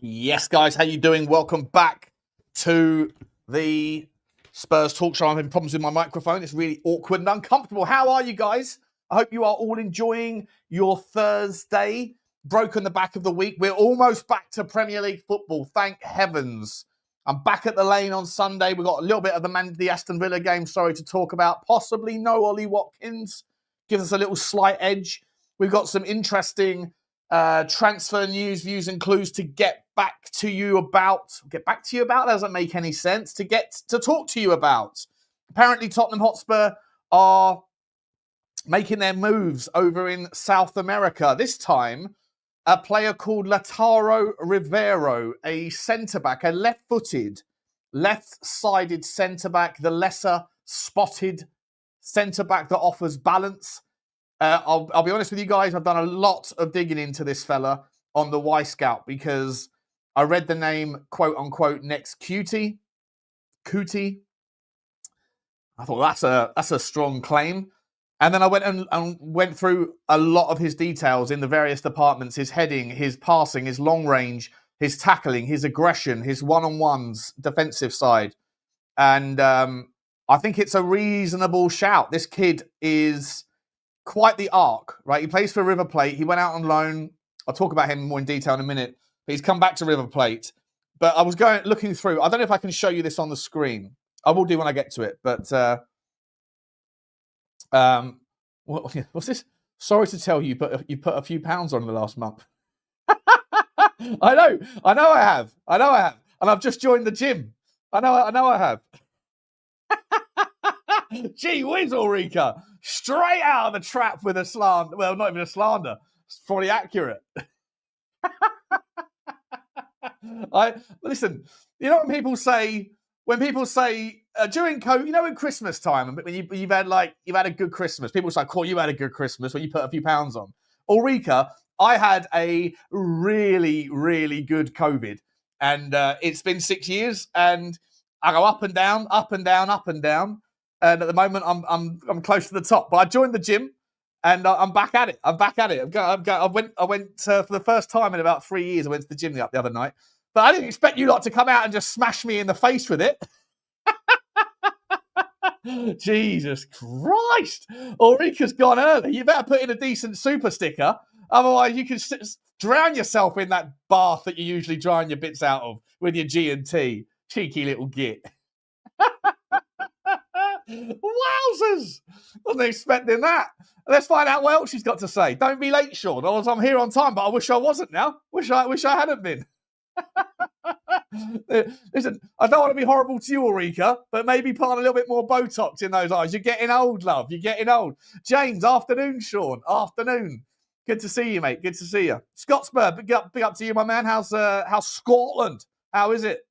Yes, guys, how you doing? Welcome back to the Spurs Talk Show. I'm having problems with my microphone. It's really awkward and uncomfortable. How are you guys? I hope you are all enjoying your Thursday. Broken the back of the week. We're almost back to Premier League football. Thank heavens. I'm back at the Lane on Sunday. We've got a little bit of the Aston Villa game, sorry, to talk about. Possibly no Ollie Watkins. Gives us a little slight edge. We've got some interesting transfer news, views and clues to get back to you about. Get back to you about doesn't make any sense. To talk to you about. Apparently Tottenham Hotspur are making their moves over in South America. This time, a player called Lautaro Rivero, a centre-back, a left-footed, left-sided centre-back, the lesser-spotted centre-back that offers balance. I'll be honest with you guys, I've done a lot of digging into this fella on the Y Scout because I read the name, quote unquote, next Cuti. I thought that's a strong claim. And then I went and went through a lot of his details in the various departments, his heading, his passing, his long range, his tackling, his aggression, his one-on-ones, defensive side. And I think it's a reasonable shout. This kid is quite the arc, right? He plays for River Plate. He went out on loan. I'll talk about him more in detail in a minute. But he's come back to River Plate. But I was looking through. I don't know if I can show you this on the screen. I will do when I get to it. But what's this? Sorry to tell you, but you put a few pounds on in the last month. I know I have. And I've just joined the gym. I know I have. Gee whiz, Ulrika. Straight out of the trap with a slander. Well, not even a slander. It's probably accurate. Listen, you know when people say during COVID, you know, in Christmas time, when you've had a good Christmas, people say, "Cool, you had a good Christmas," when you put a few pounds on. Ulrika, I had a really, really good COVID, and it's been 6 years, and I go up and down, up and down, up and down. And at the moment, I'm close to the top. But I joined the gym, and I'm back at it. I went for the first time in about 3 years. I went to the gym the other night. But I didn't expect you lot to come out and just smash me in the face with it. Jesus Christ. Ulrika's gone early. You better put in a decent super sticker. Otherwise, you can drown yourself in that bath that you usually drying your bits out of with your G&T. Cheeky little git. Wowzers! Wasn't expecting that. Let's find out what else she's got to say. Don't be late, Sean. I'm here on time, but I wish I wasn't now. Wish I hadn't been. Listen, I don't want to be horrible to you, Ulrika, but maybe put on a little bit more Botox in those eyes. You're getting old, love. You're getting old. James, afternoon, Sean. Afternoon. Good to see you, mate. Good to see you. Scottsburg, big up to you, my man. How's Scotland? How is it?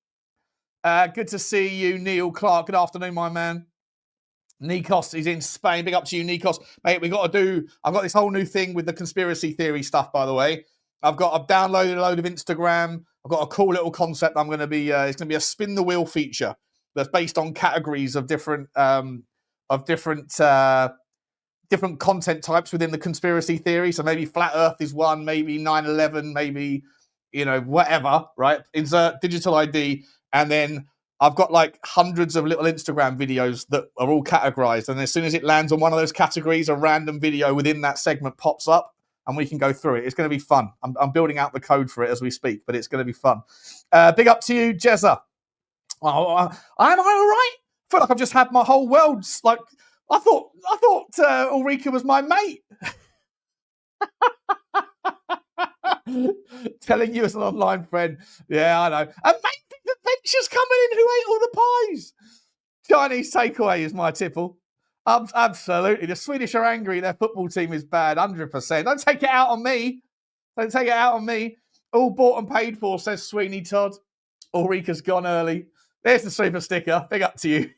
Good to see you, Neil Clark. Good afternoon, my man. Nikos is in Spain. Big up to you, Nikos. Mate, I've got this whole new thing with the conspiracy theory stuff, by the way. I've downloaded a load of Instagram. I've got a cool little concept. It's going to be a spin the wheel feature that's based on categories of different content types within the conspiracy theory. So maybe flat Earth is one, maybe 9/11, maybe, whatever, right? Insert digital ID. And then I've got like hundreds of little Instagram videos that are all categorized. And as soon as it lands on one of those categories, a random video within that segment pops up and we can go through it. It's going to be fun. I'm building out the code for it as we speak, but it's going to be fun. Big up to you, Jezza. Oh, am I all right? I feel like I've just had my whole world. Like I thought Ulrika was my mate. Telling you as an online friend. Yeah, I know. And maybe adventures coming in who ate all the pies. Chinese takeaway is my tipple. Absolutely. The Swedish are angry. Their football team is bad, 100%. Don't take it out on me. All bought and paid for, says Sweeney Todd. Ulrika's gone early. There's the super sticker. Big up to you.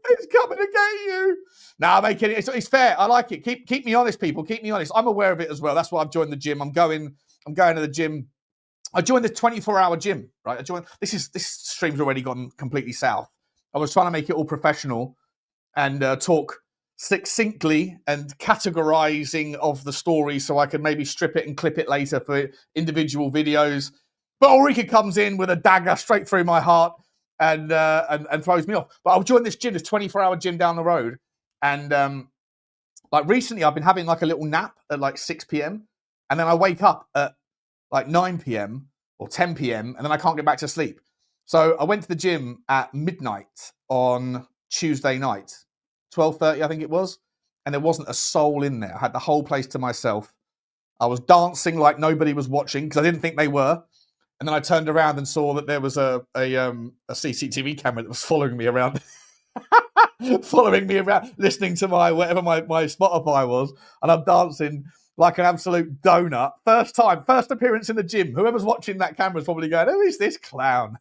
It's coming to get you. Nah, mate, it's fair. I like it. Keep me honest, people. Keep me honest. I'm aware of it as well. That's why I've joined the gym. I'm going to the gym. I joined the 24-hour gym, right? This stream's already gone completely south. I was trying to make it all professional and talk succinctly and categorizing of the story so I can maybe strip it and clip it later for individual videos. But Ulrika comes in with a dagger straight through my heart and throws me off. But I'll join this gym, this 24-hour gym down the road. And like recently I've been having like a little nap at like 6 p.m. and then I wake up at like 9 p.m. or 10 p.m. and then I can't get back to sleep. So I went to the gym at midnight on Tuesday night, 12:30 I think it was, and there wasn't a soul in there. I had the whole place to myself. I was dancing like nobody was watching because I didn't think they were. And then I turned around and saw that there was a CCTV camera that was following me around, listening to whatever my Spotify was, and I'm dancing like an absolute donut. First appearance in the gym. Whoever's watching that camera is probably going, "Who is this clown?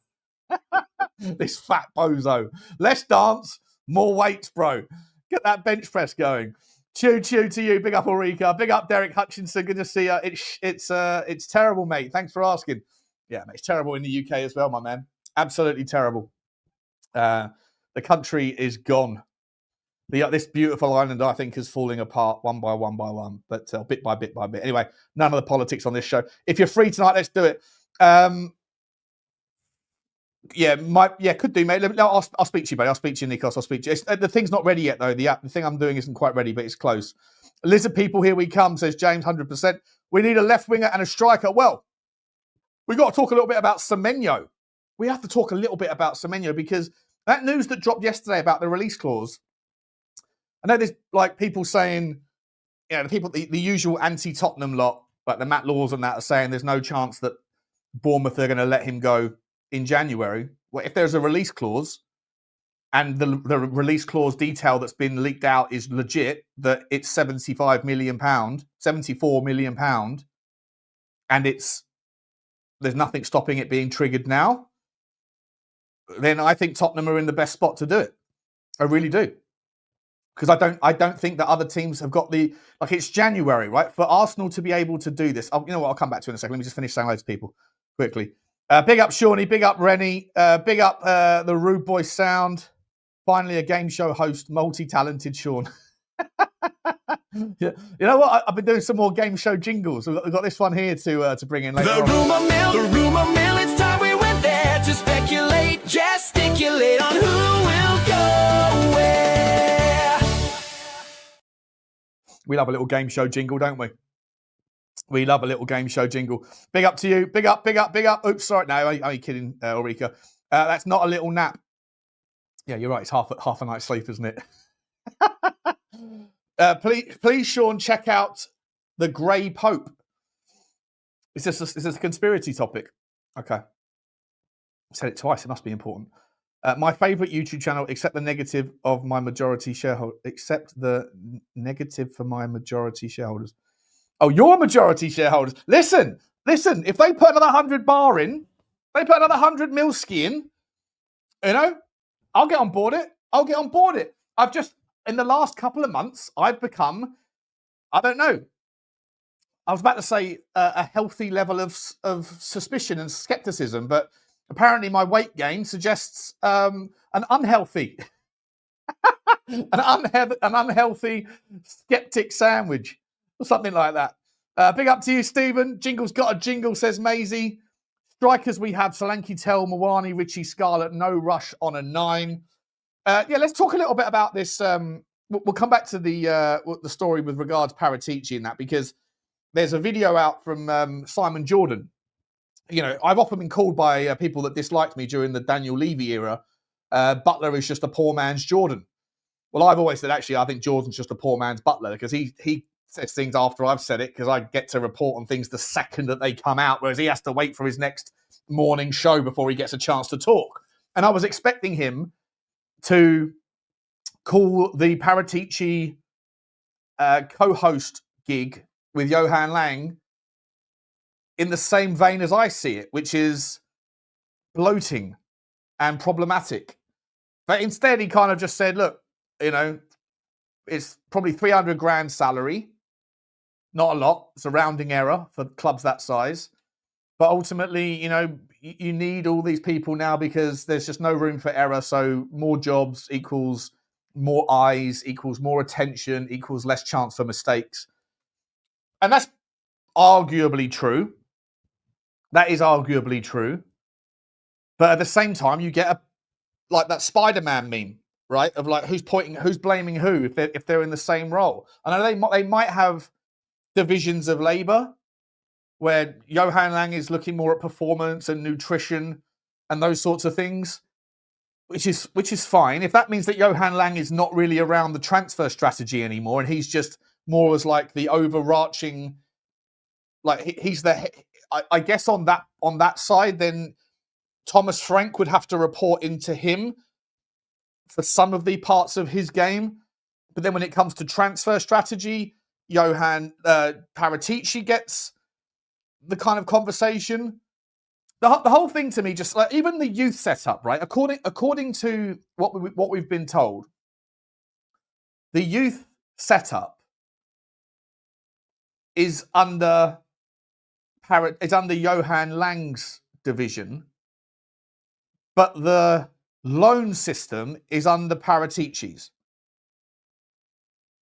This fat bozo. Less dance, more weights, bro. Get that bench press going." Chew to you. Big up Ulrika. Big up Derek Hutchinson. Good to see you. It's terrible, mate. Thanks for asking. Yeah, mate, it's terrible in the UK as well, my man. Absolutely terrible. The country is gone. This beautiful island, I think, is falling apart one by one, but bit by bit. Anyway, none of the politics on this show. If you're free tonight, let's do it. Could do, mate. No, I'll speak to you, buddy. I'll speak to you, Nikos. I'll speak to you. The thing's not ready yet, though. The thing I'm doing isn't quite ready, but it's close. Lizard people, here we come, says James, 100%. We need a left winger and a striker. Well, we got to talk a little bit about Semenyo. We have to talk a little bit about Semenyo because that news that dropped yesterday about the release clause. I know there's like people saying, the usual anti-Tottenham lot, like the Matt Laws and that, are saying there's no chance that Bournemouth are going to let him go in January. Well, if there's a release clause and the release clause detail that's been leaked out is legit, that it's £74 million, and there's nothing stopping it being triggered now, then I think Tottenham are in the best spot to do it. I really do. Because I don't think that other teams have got it's January, right? For Arsenal to be able to do this. You know what? I'll come back to it in a second. Let me just finish saying hello to people quickly. Big up Shawnee, big up Rennie, big up the Rude Boy Sound. Finally, a game show host, multi-talented Sean. Yeah. You know what? I've been doing some more game show jingles. We've got this one here to bring in later. The rumor mill, it's time we went there to speculate, gesticulate on who will go where. We love a little game show jingle, don't we? We love a little game show jingle. Big up to you. Big up. Oops, sorry. No, I'm kidding, Ulrika. That's not a little nap. Yeah, you're right. It's half a night's sleep, isn't it? Please, Sean, check out the Grey Pope. Is this a conspiracy topic? Okay. I said it twice. It must be important. My favourite YouTube channel, except the negative of my majority shareholder. Except the negative for my majority shareholders. Oh, your majority shareholders. Listen. If they put another 100 bar in, they put another 100 milski in, I'll get on board it. I've just, in the last couple of months, I've become, I don't know, I was about to say a healthy level of suspicion and skepticism, but apparently my weight gain suggests an unhealthy skeptic sandwich or something like that. Big up to you, Stephen. Jingle's got a jingle, says Maisie. Strikers we have, Solanke, Tel, Mawani, Richie, Scarlett, no rush on a 9. Let's talk a little bit about this. We'll come back to the story with regards to Paratici and that, because there's a video out from Simon Jordan. I've often been called by people that disliked me during the Daniel Levy era. Butler is just a poor man's Jordan. Well, I've always said, actually, I think Jordan's just a poor man's Butler, because he says things after I've said it, because I get to report on things the second that they come out, whereas he has to wait for his next morning show before he gets a chance to talk. And I was expecting him to call the Paratici co-host gig with Johan Lang in the same vein as I see it, which is bloating and problematic. But instead, he kind of just said, look, it's probably 300 grand salary. Not a lot. It's a rounding error for clubs that size. But ultimately, you need all these people now because there's just no room for error. So more jobs equals more eyes equals more attention equals less chance for mistakes. And that's arguably true. That is arguably true. But at the same time, you get like that Spider-Man meme, right? Of like who's blaming who if they're in the same role. And I know they might have divisions of labour where Johan Lang is looking more at performance and nutrition and those sorts of things, which is fine. If that means that Johan Lang is not really around the transfer strategy anymore and he's just more as like the overarching, like he's the, I guess on that side, then Thomas Frank would have to report into him for some of the parts of his game. But then when it comes to transfer strategy, Johan Paratici gets the kind of conversation. The whole thing to me, just like even the youth setup, right? According to what we've been told, the youth setup is under Johan Lang's division, but the loan system is under Paratici's.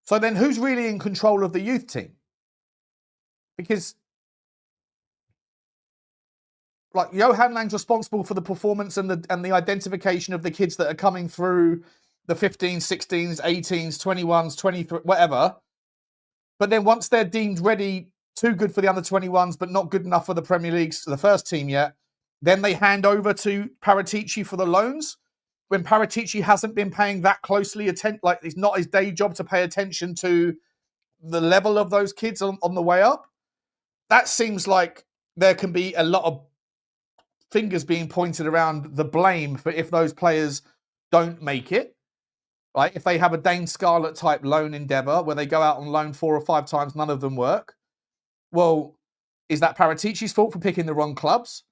So then who's really in control of the youth team? Because like Johan Lang's responsible for the performance and the identification of the kids that are coming through the 15s, 16s, 18s, 21s, 23, whatever. But then once they're deemed ready, too good for the under 21s, but not good enough for the Premier League's the first team yet, then they hand over to Paratici for the loans. When Paratici hasn't been paying that closely attention, like it's not his day job to pay attention to the level of those kids on the way up. That seems like there can be a lot of fingers being pointed around the blame for if those players don't make it. Right? If they have a Dane Scarlett type loan endeavour where they go out on loan 4 or 5 times, none of them work. Well, is that Paratici's fault for picking the wrong clubs?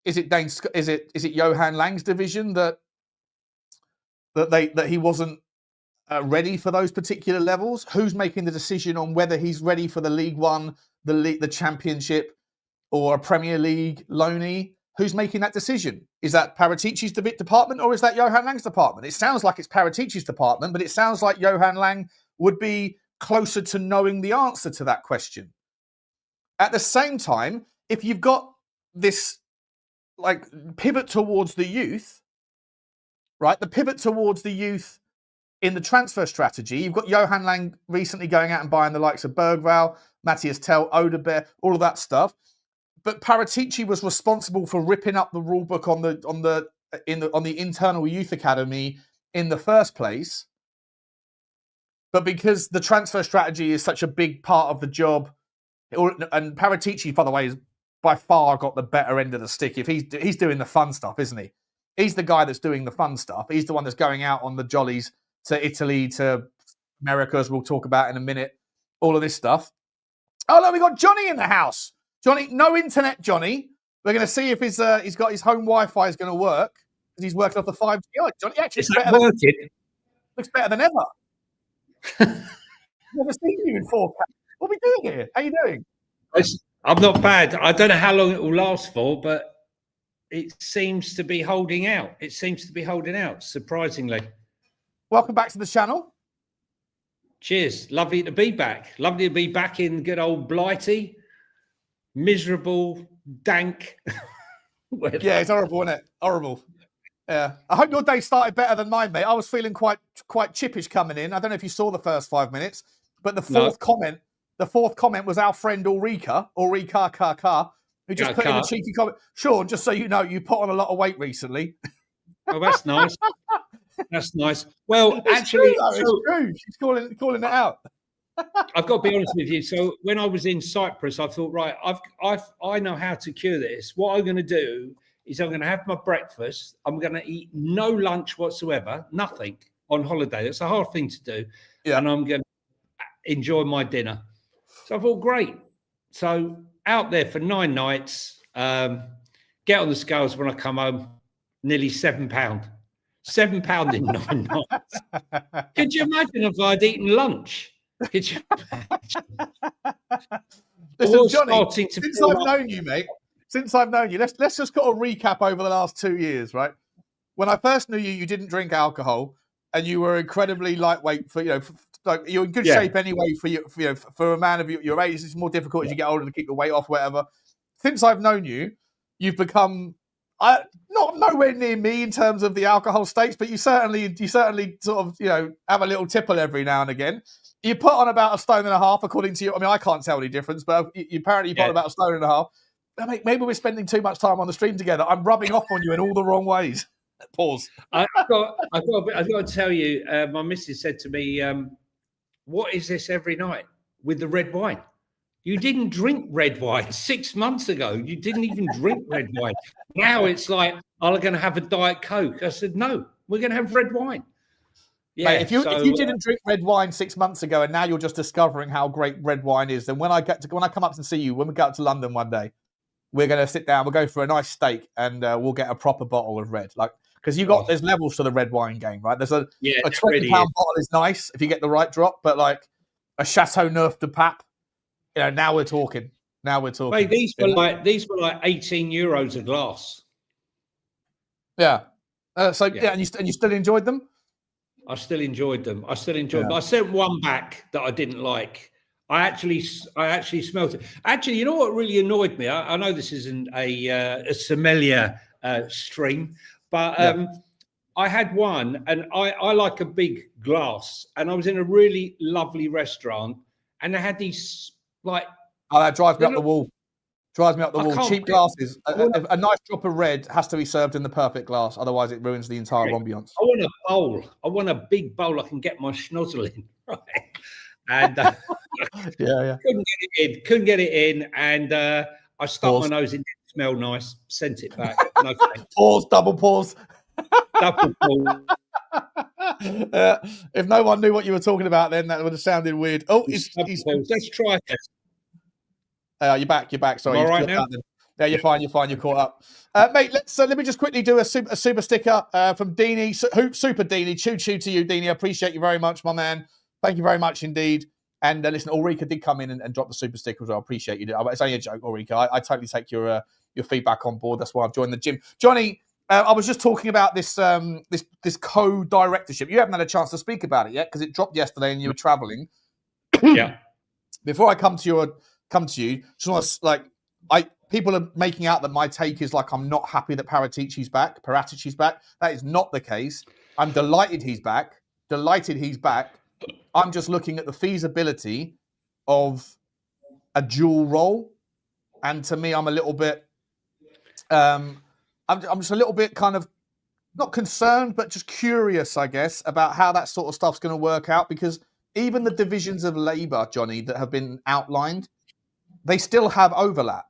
Is it Johan Lang's division that he wasn't ready for those particular levels? Who's making the decision on whether he's ready for the League One, the Championship, or a Premier League loanee? Who's making that decision? Is that Paratici's department or is that Johan Lang's department? It sounds like it's Paratici's department, but it sounds like Johan Lang would be closer to knowing the answer to that question. At the same time, if you've got this like pivot towards the youth, right? The pivot towards the youth in the transfer strategy, you've got Johan Lang recently going out and buying the likes of Berghvall, Mathys Tel, Udogie, all of that stuff. But Paratici was responsible for ripping up the rule book on the internal youth academy in the first place. But because the transfer strategy is such a big part of the job, and Paratici, by the way, has by far got the better end of the stick. If he's doing the fun stuff, isn't he? He's the guy that's doing the fun stuff. He's the one that's going out on the jollies to Italy, to America, as we'll talk about in a minute. All of this stuff. Oh, look, we got Johnny in the house. Johnny, no internet, Johnny. We're going to see if he's got his home Wi-Fi is going to work because he's working off the 5G. Oh, Johnny, actually, looks better than ever. Never seen you in 4K. What are we doing here? How are you doing? I'm not bad. I don't know how long it will last for, but it seems to be holding out. Surprisingly. Welcome back to the channel. Cheers. Lovely to be back. Lovely to be back in good old Blighty. Miserable, dank. Yeah, it's horrible, isn't it? Horrible. Yeah. I hope your day started better than mine, mate. I was feeling quite chippish coming in. I don't know if you saw the first 5 minutes, but the fourth comment was our friend Ulrika, who just put in a cheeky comment. Sean, just so you know, you put on a lot of weight recently. Oh, that's nice. That's nice. Well, it's actually, true, it's true. She's calling it out. I've got to be honest with you. So when I was in Cyprus, I thought, right, I know how to cure this. What I'm going to do is I'm going to have my breakfast. I'm going to eat no lunch whatsoever, nothing on holiday. That's a hard thing to do. Yeah. And I'm going to enjoy my dinner. So I thought, great. So out there for 9 nights, get on the scales when I come home, nearly £7. £7 in 9 nights. Could you imagine if I'd eaten lunch? Could you imagine? Listen, Johnny, since I've known you, let's just got a recap over the last 2 years, right? When I first knew you, you didn't drink alcohol. and you were incredibly lightweight for like you're in good shape anyway for a man of your age. It's more difficult as you get older to keep the weight off, whatever. Since I've known you, you've become not nowhere near me in terms of the alcohol stakes, but you certainly sort of have a little tipple every now and again. You put on about 1.5 stone, according to you. I mean, I can't tell any difference, but apparently you put on about 1.5 stone. Maybe we're spending too much time on the stream together. I'm rubbing off on you in all the wrong ways. Pause. I've got to tell you, my missus said to me, what is this every night with the red wine? You didn't drink red wine 6 months ago. You didn't even drink red wine. Now it's like, are we going to have a Diet Coke? I said, no, we're going to have red wine. Yeah. Mate, if you didn't drink red wine 6 months ago and now you're just discovering how great red wine is, then when I come up and see you, when we go up to London one day, we're going to sit down, we'll go for a nice steak, and we'll get a proper bottle of red. Because there's levels to the red wine game, right? There's a £20 really bottle is nice if you get the right drop, but like a Chateau Neuf de Pape, now we're talking. Mate, these were like 18 euros a glass. Yeah. And you still enjoyed them? I still enjoyed them. But I sent one back that I didn't like. I actually smelt it. Actually, you know what really annoyed me? I know this isn't a sommelier stream, but I had one, and I like a big glass, and I was in a really lovely restaurant, and they had these that drives me up the wall. Cheap glasses. A nice drop of red has to be served in the perfect glass, otherwise it ruins the entire ambience. I want a bowl. I want a big bowl I can get my schnozzle in, right? And couldn't get it in, and I stuck my nose in. It smelled nice. Sent it back. No pause. Double pause. Double pause. If no one knew what you were talking about, then that would have sounded weird. Oh, let's try it. You're back. Sorry. All right now? Yeah, you're fine. You're caught up. Mate, let me just quickly do a super sticker from Deanie. Super Deanie. Choo to you, Deanie. I appreciate you very much, my man. Thank you very much indeed. And listen, Ulrika did come in and drop the super sticker as well. I appreciate you. It's only a joke, Ulrika. I totally take your feedback on board. That's why I've joined the gym. Johnny, I was just talking about this co-directorship. You haven't had a chance to speak about it yet because it dropped yesterday and you were travelling. Yeah. Before I come to you, just want to people are making out that my take is like I'm not happy that Paratici's back. That is not the case. I'm delighted he's back. I'm just looking at the feasibility of a dual role, and to me, I'm a little bit. I'm just a little bit kind of not concerned, but just curious, I guess, about how that sort of stuff's going to work out. Because even the divisions of labour, Johnny, that have been outlined, they still have overlap.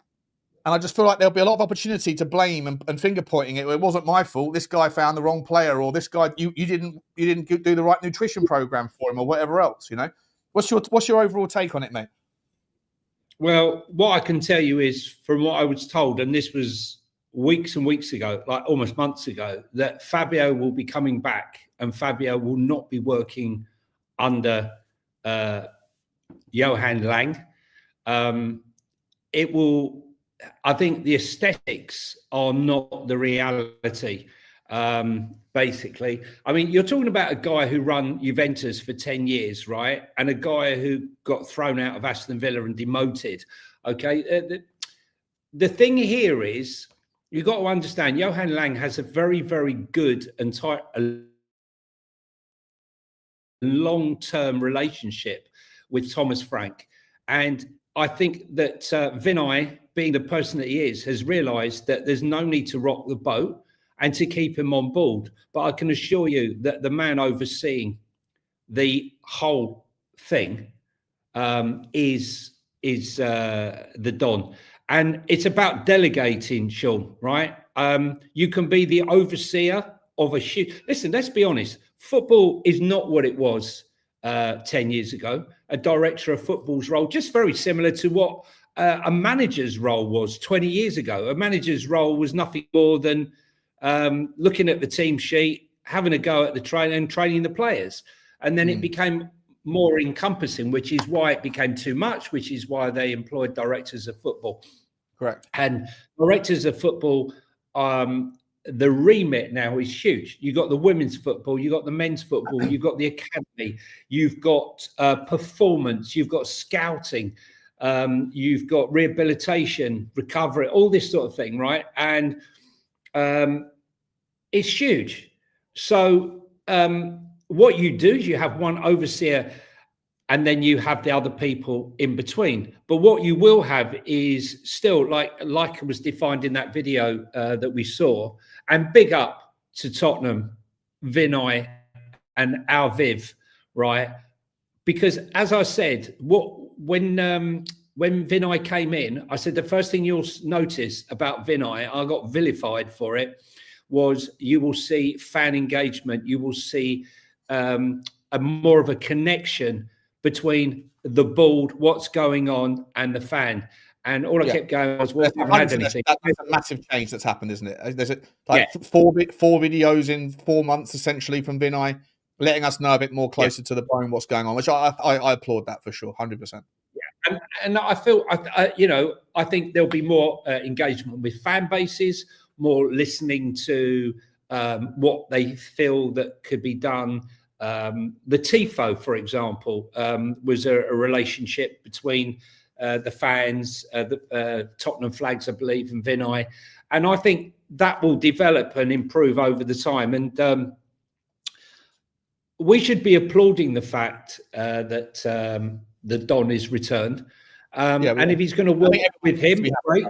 And I just feel like there'll be a lot of opportunity to blame and finger pointing it. It wasn't my fault. This guy found the wrong player, or this guy you didn't do the right nutrition program for him, or whatever else. What's your overall take on it, mate? Well, what I can tell you is, from what I was told, and this was weeks and weeks ago, like almost months ago, that Fabio will be coming back, and Fabio will not be working under Johan Lang. It will. I think the aesthetics are not the reality, basically. I mean, you're talking about a guy who ran Juventus for 10 years, right? And a guy who got thrown out of Aston Villa and demoted, okay? The thing here is, you've got to understand, Johan Lang has a very, very good and tight, long-term relationship with Thomas Frank. And I think that Vinay, being the person that he is, has realised that there's no need to rock the boat and to keep him on board. But I can assure you that the man overseeing the whole thing is the Don. And it's about delegating, Sean, right? You can be the overseer of a shoot. Listen, let's be honest. Football is not what it was 10 years ago. A director of football's role, just very similar to what a manager's role was 20 years ago. A manager's role was nothing more than looking at the team sheet, having a go at the training and training the players. And then it became more encompassing, which is why it became too much, which is why they employed directors of football. Correct. And directors of football, the remit now is huge. You've got the women's football, you've got the men's football, you've got the academy, you've got performance, you've got scouting, you've got rehabilitation, recovery, all this sort of thing, right? And it's huge. So what you do is you have one overseer and then you have the other people in between. But what you will have is still, like was defined in that video that we saw, and big up to Tottenham, Vinay and our Viv, right? Because as I said, when Vinay came in, I said the first thing you'll notice about Vinay, I got vilified for it, was you will see fan engagement, you will see a more of a connection between the board, what's going on, and the fan. And all I kept going was, well, we haven't had anything. That's a massive change that's happened, isn't it? There's four videos in 4 months, essentially, from Vinay, letting us know a bit more closer to the bone what's going on, which I applaud that for sure, 100%. Yeah, and I feel, I think there'll be more engagement with fan bases, more listening to what they feel that could be done. The TIFO, for example, was a relationship between the fans, the Tottenham flags, I believe, and Vinay. And I think that will develop and improve over the time. And we should be applauding the fact that the Don is returned. And if he's going to work with him, great.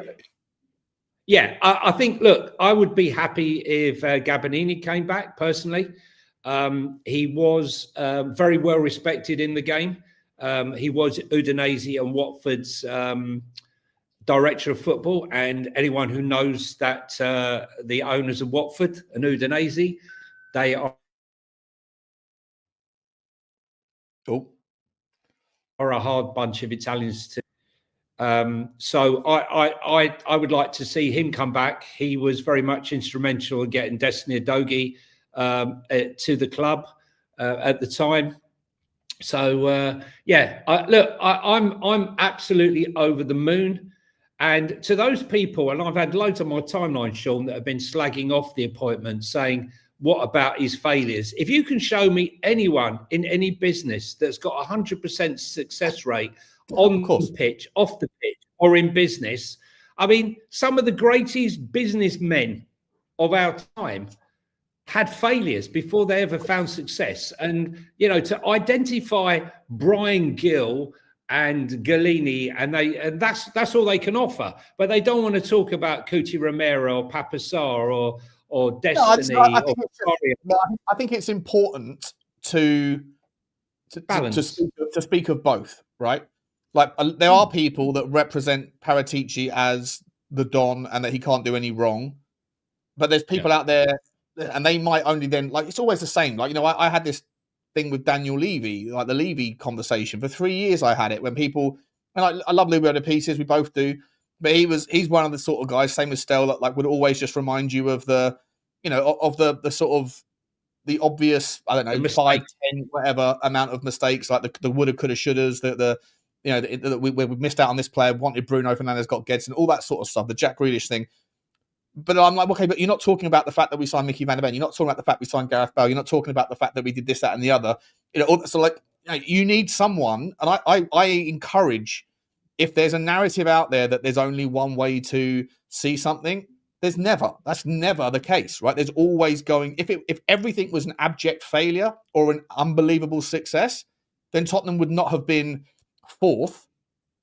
Yeah, I think, look, I would be happy if Gabonini came back, personally. He was very well respected in the game. He was Udinese and Watford's director of football, and anyone who knows that the owners of Watford and Udinese, they are a hard bunch of Italians to. So I would like to see him come back. He was very much instrumental in getting Destiny Udogie to the club at the time. So I'm absolutely over the moon. And to those people, and I've had loads on my timeline, Sean, that have been slagging off the appointment, saying, what about his failures? If you can show me anyone in any business that's got 100% success rate on the pitch, off the pitch, or in business, I mean, some of the greatest businessmen of our time had failures before they ever found success. And, to identify Brian Gill and Galini, and that's all they can offer. But they don't want to talk about Cuti, Romero, or Pape Matar or Destiny. I think it's important to speak of both, right? Like, there are people that represent Paratici as the Don and that he can't do any wrong. But there's people out there, and they might only then, like, it's always the same. Like, I had this thing with Daniel Levy, like the Levy conversation. For 3 years I had it when people, and I love Levy to pieces, we both do, but he's one of the sort of guys, same as Tel, that like would always just remind you of the, of the sort of the obvious, I don't know, 5, 10, whatever amount of mistakes, like the woulda, coulda, shouldas, we missed out on this player, wanted Bruno Fernandes, got Gedson, all that sort of stuff, the Jack Grealish thing. But I'm like, okay, but you're not talking about the fact that we signed Micky van der Ven. You're not talking about the fact we signed Gareth Bale. You're not talking about the fact that we did this, that, and the other. So like, you need someone, and I encourage, if there's a narrative out there that there's only one way to see something, that's never the case, right? There's always if everything was an abject failure or an unbelievable success, then Tottenham would not have been fourth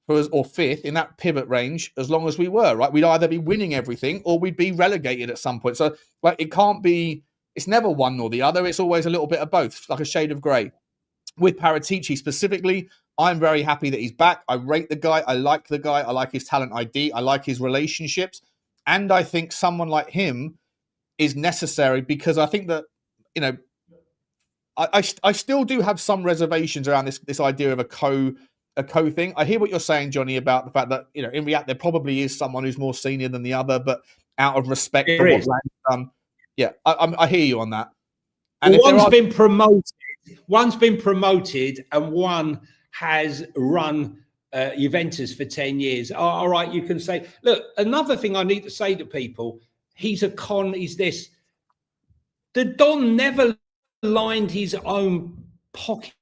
or fifth in that pivot range as long as we were, right? We'd either be winning everything or we'd be relegated at some point. So like, it's never one nor the other. It's always a little bit of both, like a shade of grey. With Paratici specifically, I'm very happy that he's back. I rate the guy. I like the guy. I like his talent ID. I like his relationships. And I think someone like him is necessary, because I think that, I still do have some reservations around this idea of a co thing. I hear what you're saying, Johnny, about the fact that, in reality, there probably is someone who's more senior than the other, but out of respect for what Lang's done. Yeah, I hear you on that. And one's been promoted and one has run Juventus for 10 years. All right, you can say, look, another thing I need to say to people, he's a con, he's this. The Don never lined his own pockets.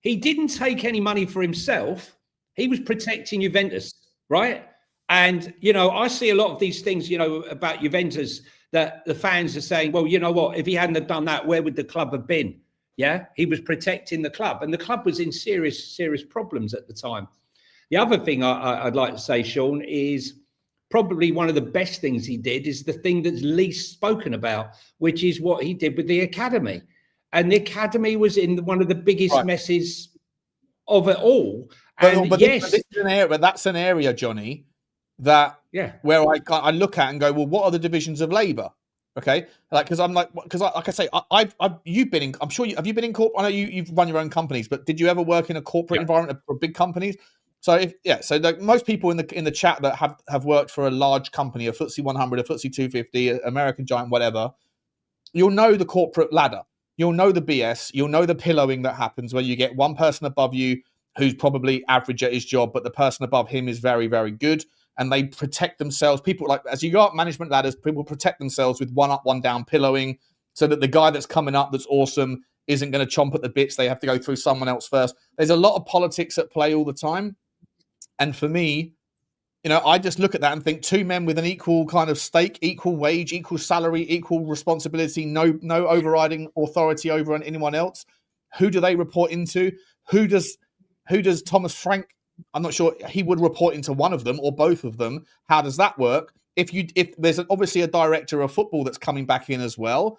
He didn't take any money for himself. He was protecting Juventus, right? And, you know, I see a lot of these things, you know, about Juventus that the fans are saying, well, you know what, if he hadn't have done that, where would the club have been? Yeah, he was protecting the club, and the club was in serious problems at the time. The other thing I'd like to say, Sean, is probably one of the best things he did is the thing that's least spoken about, which is what he did with the academy. And the academy was in one of the biggest messes of it all. And but that's an area, Johnny, that where I look at and go, well, what are the divisions of labour? Okay, like like I say, you've been in. I'm sure have you been in corporate? I know you've run your own companies, but did you ever work in a corporate environment for big companies? So so like most people in the chat that have worked for a large company, a FTSE 100, a FTSE 250, American Giant, whatever, you'll know the corporate ladder. You'll know the BS. You'll know the pillowing that happens where you get one person above you who's probably average at his job, but the person above him is very, very good. And they protect themselves. People, like, as you go up management ladders, people protect themselves with one up, one down pillowing, so that the guy that's coming up that's awesome isn't going to chomp at the bits. They have to go through someone else first. There's a lot of politics at play all the time. And for me, you know, I just look at that and think two men with an equal kind of stake, equal wage, equal salary, equal responsibility, no overriding authority over anyone else. Who do they report into? Who does Thomas Frank? I'm not sure he would report into one of them or both of them. How does that work? If there's obviously a director of football that's coming back in as well.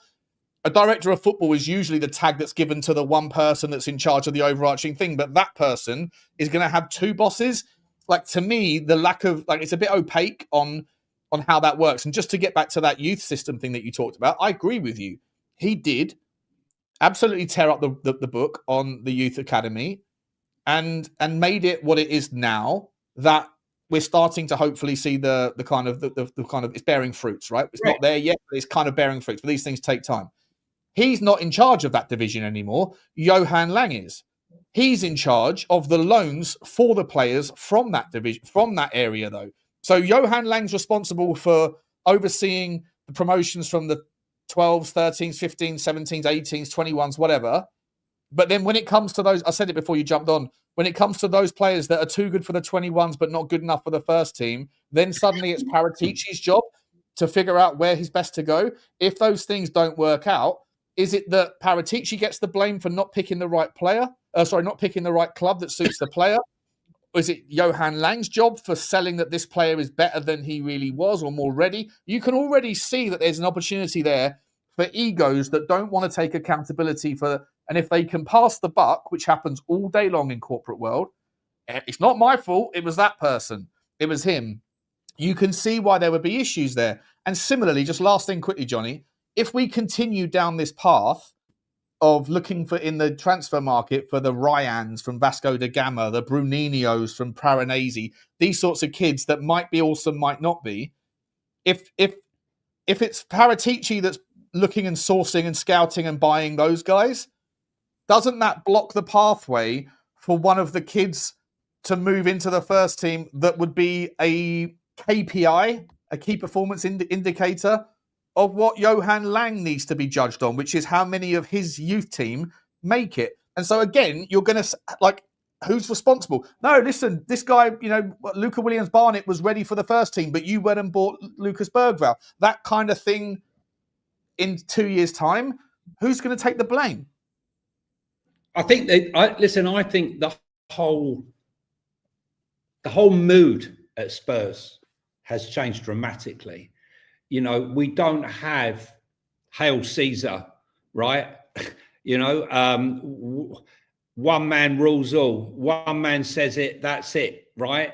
A director of football is usually the tag that's given to the one person that's in charge of the overarching thing, but that person is going to have two bosses. Like, to me, the lack of, like, it's a bit opaque on how that works. And just to get back to that youth system thing that you talked about, I agree with you. He did absolutely tear up the book on the youth academy and made it what it is now, that we're starting to hopefully see the kind of it's bearing fruits, right? It's not there yet, but it's kind of bearing fruits. But these things take time. He's not in charge of that division anymore. Johan Lang is. He's in charge of the loans for the players from that division, from that area, though. So Johan Lang's responsible for overseeing the promotions from the 12s, 13s, 15s, 17s, 18s, 21s, whatever. But then when it comes to those, I said it before you jumped on, when it comes to those players that are too good for the 21s but not good enough for the first team, then suddenly it's Paratici's job to figure out where he's best to go. If those things don't work out, is it that Paratici gets the blame for not picking the right player? Not picking the right club that suits the player? Or is it Johan Lang's job for selling that this player is better than he really was or more ready? You can already see that there's an opportunity there for egos that don't want to take accountability for. And if they can pass the buck, which happens all day long in corporate world, it's not my fault. It was that person. It was him. You can see why there would be issues there. And similarly, just last thing quickly, Johnny, if we continue down this path of looking for in the transfer market for the Ryans from Vasco da Gama, the Bruninios from Paranesi, these sorts of kids that might be awesome, might not be. If it's Paratici that's looking and sourcing and scouting and buying those guys, doesn't that block the pathway for one of the kids to move into the first team that would be a KPI, a key performance indicator of what Johan Lang needs to be judged on, which is how many of his youth team make it? And so again, you're going to, like, who's responsible? No, listen, this guy, you know, Luca Williams-Barnett was ready for the first team, but you went and bought Lucas Berghvall. That kind of thing in 2 years' time, who's going to take the blame? I think I think the whole mood at Spurs has changed dramatically. You know, we don't have Hail Caesar, right? You know, one man rules all. One man says it, that's it, right?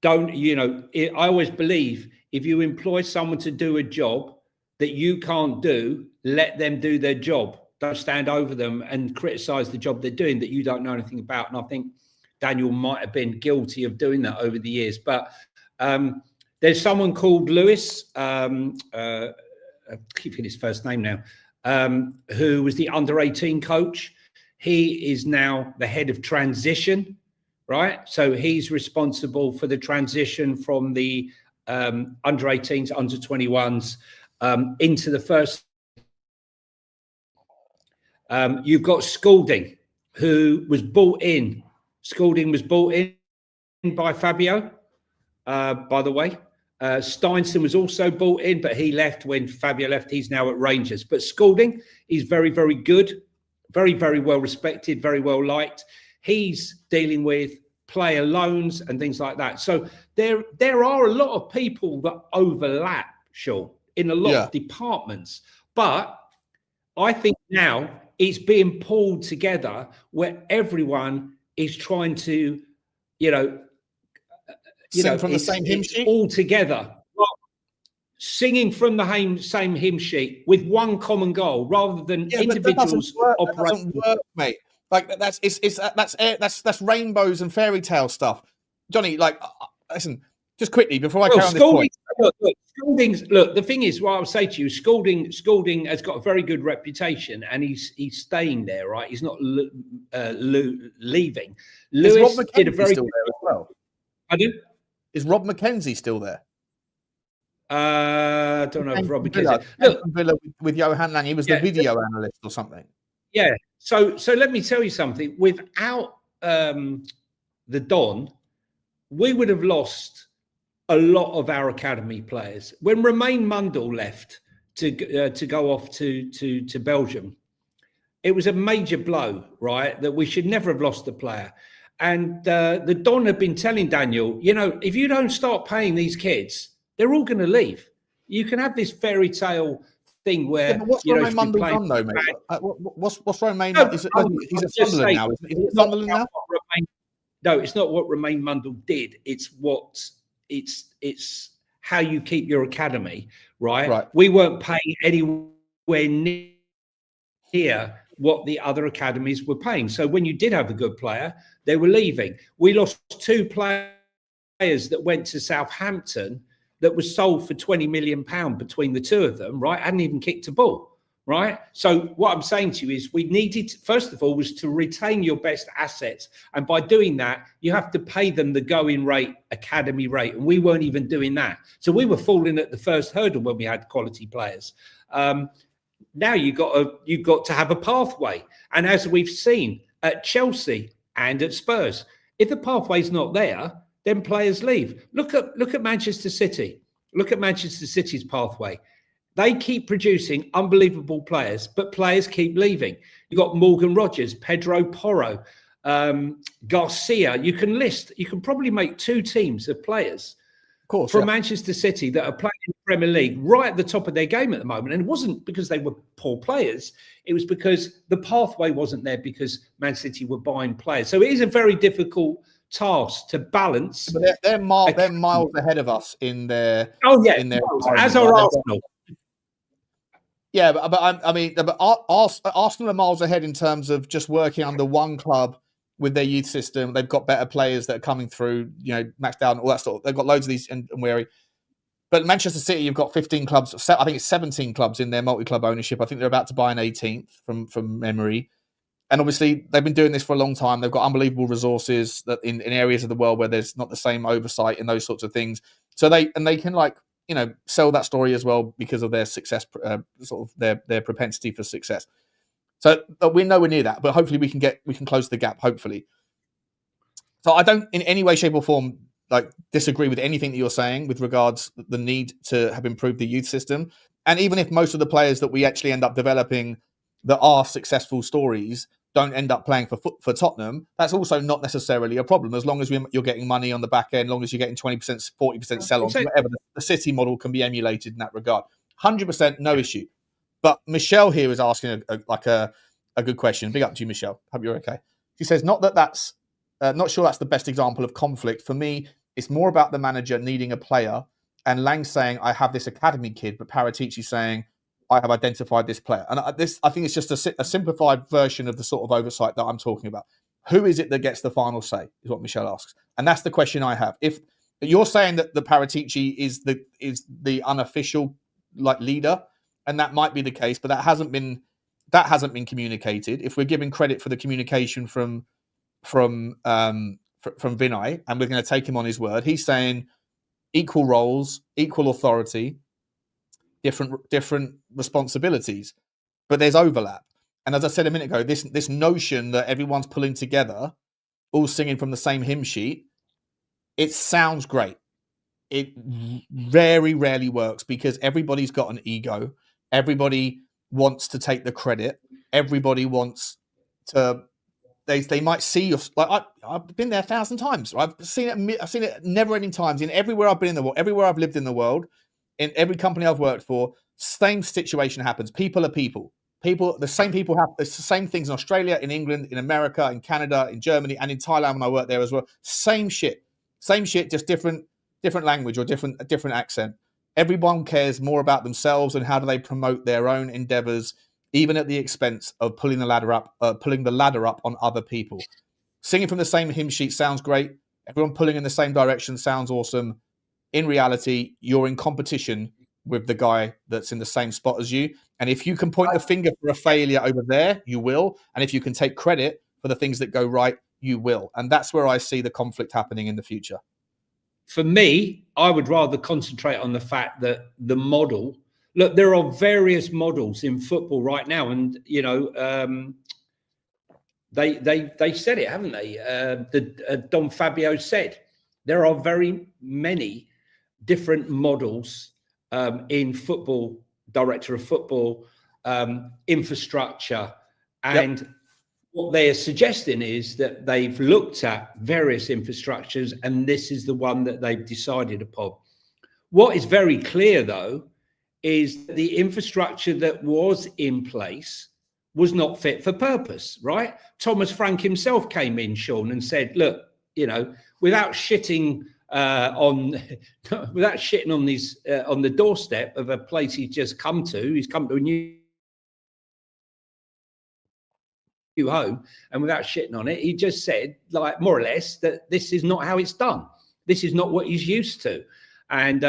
I always believe if you employ someone to do a job that you can't do, let them do their job. Don't stand over them and criticize the job they're doing that you don't know anything about. And I think Daniel might have been guilty of doing that over the years. But there's someone called Lewis, I keep forgetting his first name now, who was the under-18 coach. He is now the head of transition, right? So he's responsible for the transition from the under 18s, under 21s into the first. You've got Scalding, who was bought in. Scalding was bought in by Fabio, by the way. Steinson was also bought in, but he left when Fabio left. He's now at Rangers. But Scalding, he's very, very good, very, very well respected, very well liked. He's dealing with player loans and things like that. So there are a lot of people that overlap, Sean, in a lot of departments. But I think now it's being pulled together where everyone is trying to, sing from the same hymn sheet all together, singing from the same hymn sheet with one common goal, rather than individuals operating. That doesn't work, mate. Like that's rainbows and fairy tale stuff, Johnny. Like, listen, just quickly before I carry on this point. Look, the thing is, what I'll say to you, Scalding has got a very good reputation, and he's staying there, right? He's not leaving. Lewis did a very good there as well. Is Rob McKenzie still there? I don't know if Rob McKenzie. Look, Villa with Johan Lang, he was the video analyst or something. Yeah. So let me tell you something. Without the Don, we would have lost a lot of our academy players. When Romain Mundle left to go off to Belgium, it was a major blow, right? That we should never have lost the player. And the Don had been telling Daniel, if you don't start paying these kids, they're all going to leave. You can have this fairy tale thing where what's Romain Mundle done though, mate? What's Romain? He's at Sunderland now. Is it Sunderland now? No, it's not what Romain Mundle did. It's how you keep your academy, right? We weren't paying anywhere near what the other academies were paying. So when you did have a good player, they were leaving. We lost 2 players that went to Southampton that was sold for £20 million between the two of them, right? Hadn't even kicked a ball, right? So what I'm saying to you is we needed, first of all, was to retain your best assets. And by doing that, you have to pay them the going rate, academy rate. And we weren't even doing that. So we were falling at the first hurdle when we had quality players. Now you've got to have a pathway. And as we've seen at Chelsea and at Spurs, if the pathway's not there, then players leave. Look at Manchester City. Look at Manchester City's pathway. They keep producing unbelievable players, but players keep leaving. You've got Morgan Rogers, Pedro Porro, Garcia. You can probably make 2 teams of players from Manchester City that are playing in the Premier League right at the top of their game at the moment. And it wasn't because they were poor players. It was because the pathway wasn't there because Man City were buying players. So it is a very difficult task to balance. But they're miles ahead of us in their. As are Arsenal. Yeah, but Arsenal are miles ahead in terms of just working under one club with their youth system. They've got better players that are coming through, Max Dowd and all that sort. They've got loads of these and weary. But Manchester City, you've got 15 clubs. I think it's 17 clubs in their multi-club ownership. I think they're about to buy an 18th from memory. And obviously, they've been doing this for a long time. They've got unbelievable resources that in areas of the world where there's not the same oversight and those sorts of things. So they can sell that story as well because of their success, sort of their propensity for success. So we're nowhere near that, but hopefully we can close the gap. Hopefully. So I don't in any way, shape, or form disagree with anything that you're saying with regards the need to have improved the youth system. And even if most of the players that we actually end up developing that are successful stories don't end up playing for Tottenham, that's also not necessarily a problem as long as you're getting money on the back end, as long as you're getting 20%, 40% sell-ons, whatever. The City model can be emulated in that regard. 100%, no issue. But Michelle here is asking a good question. Big up to you, Michelle. Hope you're okay. She says, not sure that's the best example of conflict. For me, it's more about the manager needing a player and Lang saying, I have this academy kid, but Paratici saying, I have identified this player. And I think it's just a simplified version of the sort of oversight that I'm talking about. Who is it that gets the final say, is what Michelle asks. And that's the question I have. If you're saying that the Paratici is the unofficial leader, and that might be the case, but that hasn't been communicated. If we're giving credit for the communication from from Vinay, and we're going to take him on his word. He's saying equal roles, equal authority, different responsibilities, but there's overlap. And as I said a minute ago, this notion that everyone's pulling together, all singing from the same hymn sheet, it sounds great. It very rarely works because everybody's got an ego. Everybody wants to take the credit. Everybody wants to. They might see you like I've been there 1,000 times. I've seen it never-ending times in everywhere I've been in the world, everywhere I've lived in the world, in every company I've worked for. Same situation happens. People are people. The same people have the same things in Australia, in England, in America, in Canada, in Germany, and in Thailand when I worked there as well. Same shit, just different language or different accent. Everyone cares more about themselves and how do they promote their own endeavors, even at the expense of pulling the ladder up on other people. Singing from the same hymn sheet sounds great. Everyone pulling in the same direction sounds awesome. In reality, you're in competition with the guy that's in the same spot as you. And if you can point the finger for a failure over there, you will. And if you can take credit for the things that go right, you will. And that's where I see the conflict happening in the future. For me, I would rather concentrate on the fact that the model, look, there are various models in football right now. And, you know, they said it, haven't they? Don Fabio said there are very many different models in football, director of football, infrastructure. And what they are suggesting is that they've looked at various infrastructures and this is the one that they've decided upon. What is very clear, though, is that the infrastructure that was in place was not fit for purpose, right? Thomas Frank himself came in, Sean, and said, look, you know, without shitting on the doorstep of a place he's come to a new home, and without shitting on it, he just said, like, more or less, that this is not how it's done. This is not what he's used to. And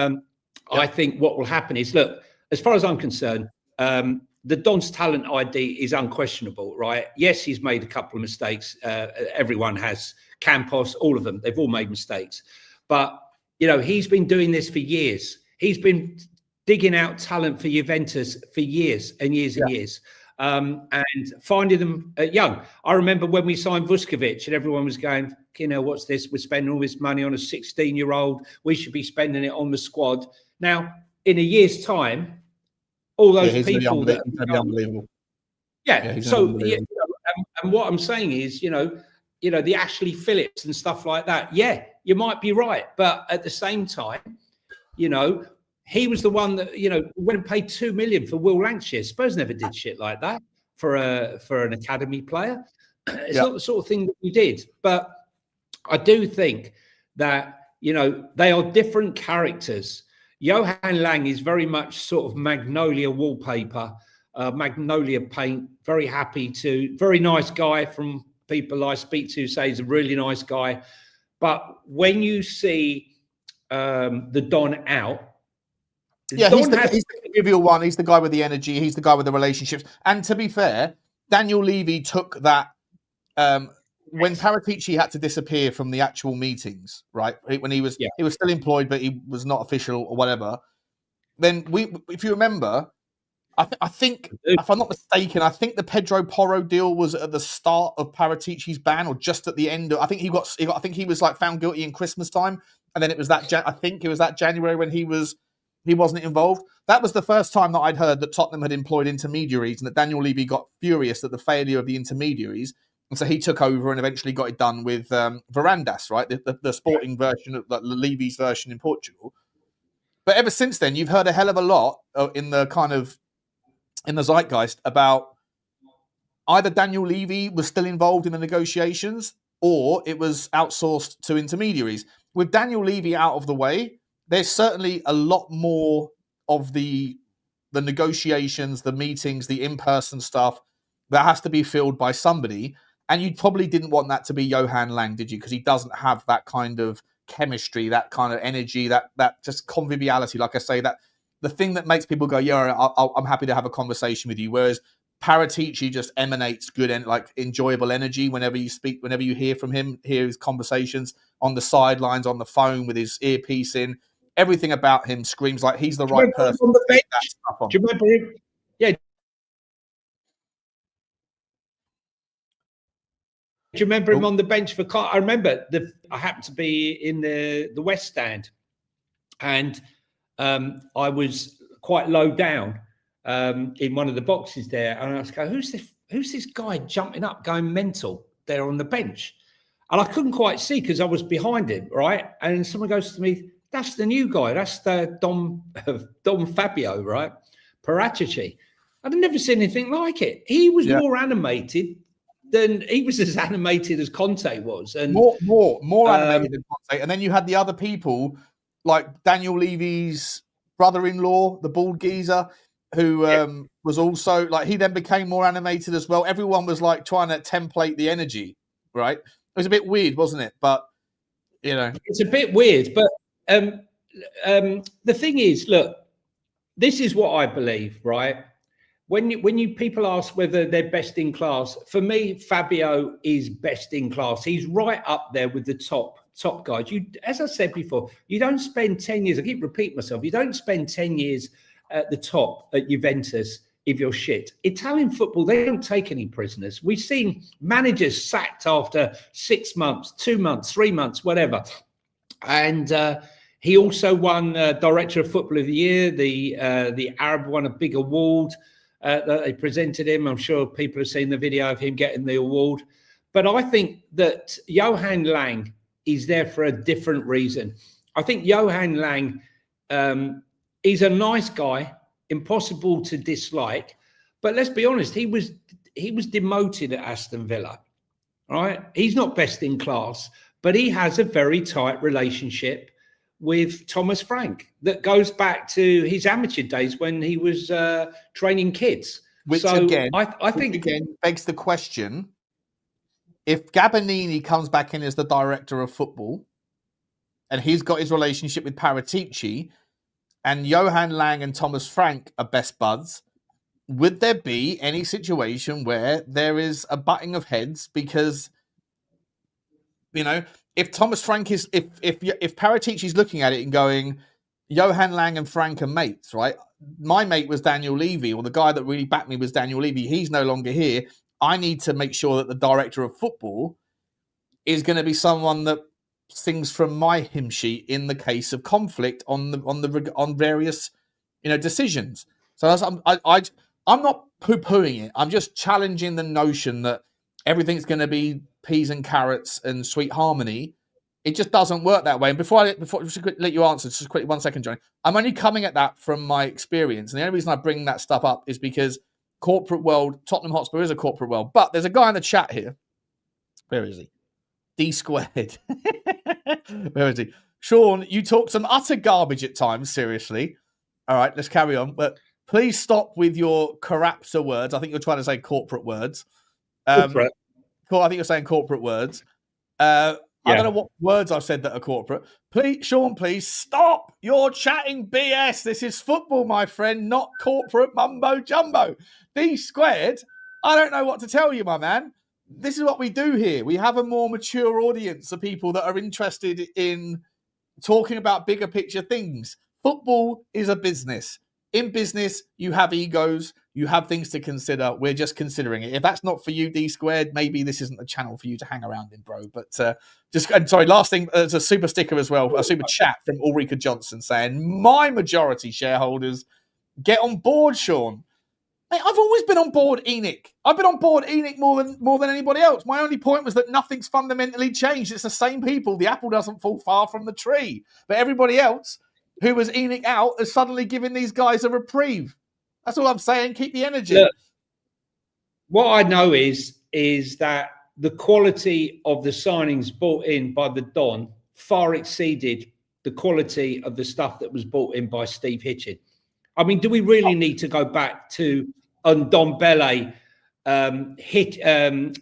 I think what will happen is, look, as far as I'm concerned, the Don's talent ID is unquestionable, right? Yes, he's made a couple of mistakes. Everyone has. Campos, all of them, they've all made mistakes. But, you know, he's been doing this for years. He's been digging out talent for Juventus for years and years and years. And finding them young. I remember when we signed Vuskovic and everyone was going, you know, what's this? We're spending all this money on a 16-year-old. We should be spending it on the squad. Now, in a year's time, all those people that are unbelievable. And what I'm saying is, you know, the Ashley Phillips and stuff like that. Yeah, you might be right. But at the same time, you know, he was the one that, you know, went and paid $2 million for Will Lancashire. Spurs never did shit like that for an academy player. It's not the sort of thing that we did. But I do think that, you know, they are different characters. Johan Lang is very much sort of Magnolia wallpaper, Magnolia paint, very nice guy from people I speak to say he's a really nice guy. But when you see the Don out, he's the convivial one. He's the guy with the energy. He's the guy with the relationships. And to be fair, Daniel Levy took that when Paratici had to disappear from the actual meetings, right? When he was still employed, but he was not official or whatever. Then if you remember, I think, if I'm not mistaken, I think the Pedro Porro deal was at the start of Paratici's ban, or just at the end. I think he was like found guilty in Christmas time, and then it was that January when he wasn't involved. That was the first time that I'd heard that Tottenham had employed intermediaries, and that Daniel Levy got furious at the failure of the intermediaries, and so he took over and eventually got it done with Varandas, right? The sporting version of Levy's version in Portugal. But ever since then, you've heard a hell of a lot in the zeitgeist about either Daniel Levy was still involved in the negotiations or it was outsourced to intermediaries. With Daniel Levy out of the way, there's certainly a lot more of the negotiations, the meetings, the in-person stuff that has to be filled by somebody. And you probably didn't want that to be Johan Lang, did you? Because he doesn't have that kind of chemistry, that kind of energy, that just conviviality. Like I say, that the thing that makes people go, yeah, I'm happy to have a conversation with you. Whereas Paratici just emanates good and like enjoyable energy whenever you speak, whenever you hear from him, hear his conversations on the sidelines, on the phone with his earpiece in. Everything about him screams like he's the right person on the to bench? take that stuff on. Do you remember him? Yeah. Do you remember him on the bench for? I remember I happened to be in the West Stand, and I was quite low down in one of the boxes there, and I was going, "Who's this guy jumping up, going mental there on the bench?" And I couldn't quite see because I was behind him, right? And someone goes to me, "That's the new guy. That's the Dom Fabio, right? Paratici." I'd never seen anything like it. He was more animated. He was as animated as Conte was, and more animated than Conte. And then you had the other people like Daniel Levy's brother-in-law, the bald geezer, who was also like, he then became more animated as well. Everyone was like trying to template the energy, right? It was a bit weird, wasn't it? But it's a bit weird. But the thing is, look, this is what I believe, right? When you people ask whether they're best in class, for me, Fabio is best in class. He's right up there with the top guys. As I said before, you don't spend 10 years. I keep repeating myself. You don't spend 10 years at the top at Juventus if you're shit. Italian football, they don't take any prisoners. We've seen managers sacked after 6 months, 2 months, 3 months, whatever. And he also won Director of Football of the Year. The Arab won a big award that they presented him. I'm sure people have seen the video of him getting the award. But I think that Johan Lang is there for a different reason. I think Johan Lang is a nice guy, impossible to dislike. But let's be honest, he was demoted at Aston Villa, right? He's not best in class, but he has a very tight relationship with Thomas Frank that goes back to his amateur days when he was training kids. Which I think begs the question: if Gabbanini comes back in as the director of football, and he's got his relationship with Paratici, and Johan Lang and Thomas Frank are best buds, would there be any situation where there is a butting of heads? Because if Thomas Frank is, if Paratici's looking at it and going, Johan Lang and Frank are mates, right? My mate was Daniel Levy, or the guy that really backed me was Daniel Levy. He's no longer here. I need to make sure that the director of football is going to be someone that sings from my hymn sheet in the case of conflict on various decisions. So I'm not poo-pooing it. I'm just challenging the notion that everything's going to be peas and carrots and sweet harmony. It just doesn't work that way. And before I let you answer, just quickly, 1 second, Johnny. I'm only coming at that from my experience. And the only reason I bring that stuff up is because corporate world, Tottenham Hotspur is a corporate world. But there's a guy in the chat here. Where is he? D squared. Where is he? Sean, you talk some utter garbage at times, seriously. All right, let's carry on. But please stop with your corrupter words. I think you're trying to say corporate words. Corporate. Cool. I think you're saying corporate words. I don't know what words I've said that are corporate. Please, Sean, please stop. You're chatting BS. This is football, my friend, not corporate mumbo jumbo. D squared. I don't know what to tell you, my man. This is what we do here. We have a more mature audience of people that are interested in talking about bigger picture things. Football is a business. In business, you have egos. You have things to consider. We're just considering it. If that's not for you, D squared, maybe this isn't the channel for you to hang around in, bro. But last thing, there's a super sticker as well, a super chat from Ulrika Johnson saying, my majority shareholders, get on board, Sean. Mate, I've always been on board ENIC. I've been on board ENIC more than anybody else. My only point was that nothing's fundamentally changed. It's the same people. The apple doesn't fall far from the tree. But everybody else who was ENIC out is suddenly giving these guys a reprieve. That's all I'm saying. Keep the energy. Look, what I know is that the quality of the signings brought in by the Don far exceeded the quality of the stuff that was brought in by Steve Hitchin. I mean, do we really need to go back to Ndombele,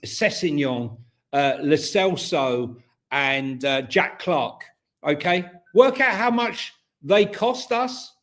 Sessegnon, Lo Celso, and Jack Clark? Okay, work out how much they cost us,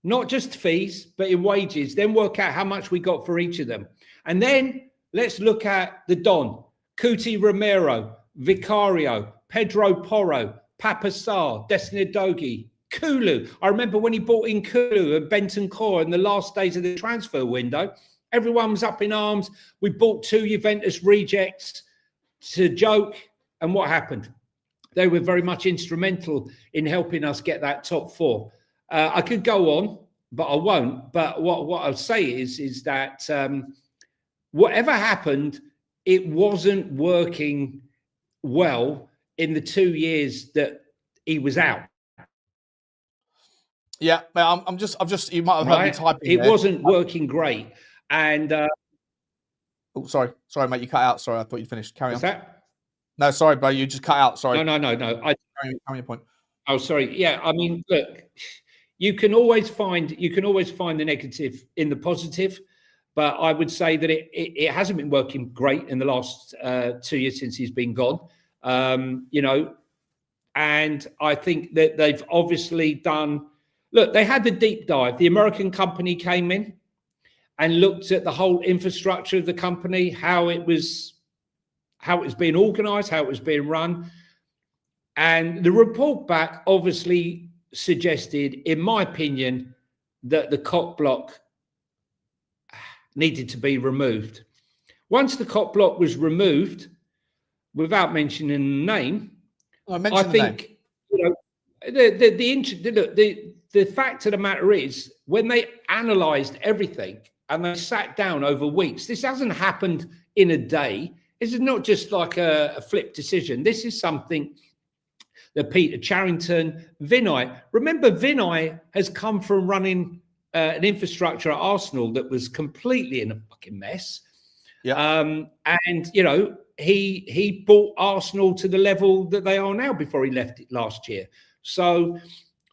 not just fees, but in wages. Then work out how much we got for each of them. And then let's look at the Don, Cuti, Romero, Vicario, Pedro Porro, Pape Matar Sarr, Udogie, Kulu. I remember when he bought in Kulu and Bentancur in the last days of the transfer window, everyone was up in arms. We bought 2 Juventus rejects to joke. And what happened? They were very much instrumental in helping us get that top 4. I could go on, but I won't. But what I'll say is that whatever happened, it wasn't working well in the 2 years that he was out. Yeah, I'm just. You might have heard me typing. It wasn't working great, and sorry, mate, you cut out. Sorry, I thought you finished. Carry on. That? No, sorry, bro, you just cut out. Sorry. No. Carry on your point. Oh, sorry. Yeah, I mean, look, you can always find the negative in the positive, but I would say that it hasn't been working great in the last 2 years since he's been gone. And I think that they've obviously done. Look, they had the deep dive. The American company came in and looked at the whole infrastructure of the company, how it was being organized, how it was being run. And the report back obviously suggested, in my opinion, that the cock block needed to be removed. Once the cock block was removed, without mentioning the name, I think the fact of the matter is, when they analysed everything and they sat down over weeks, this hasn't happened in a day. This is not just like a flip decision. This is something that Peter Charrington, Vinay. Remember, Vinay has come from running an infrastructure at Arsenal that was completely in a fucking mess. Yeah. And he brought Arsenal to the level that they are now before he left it last year. So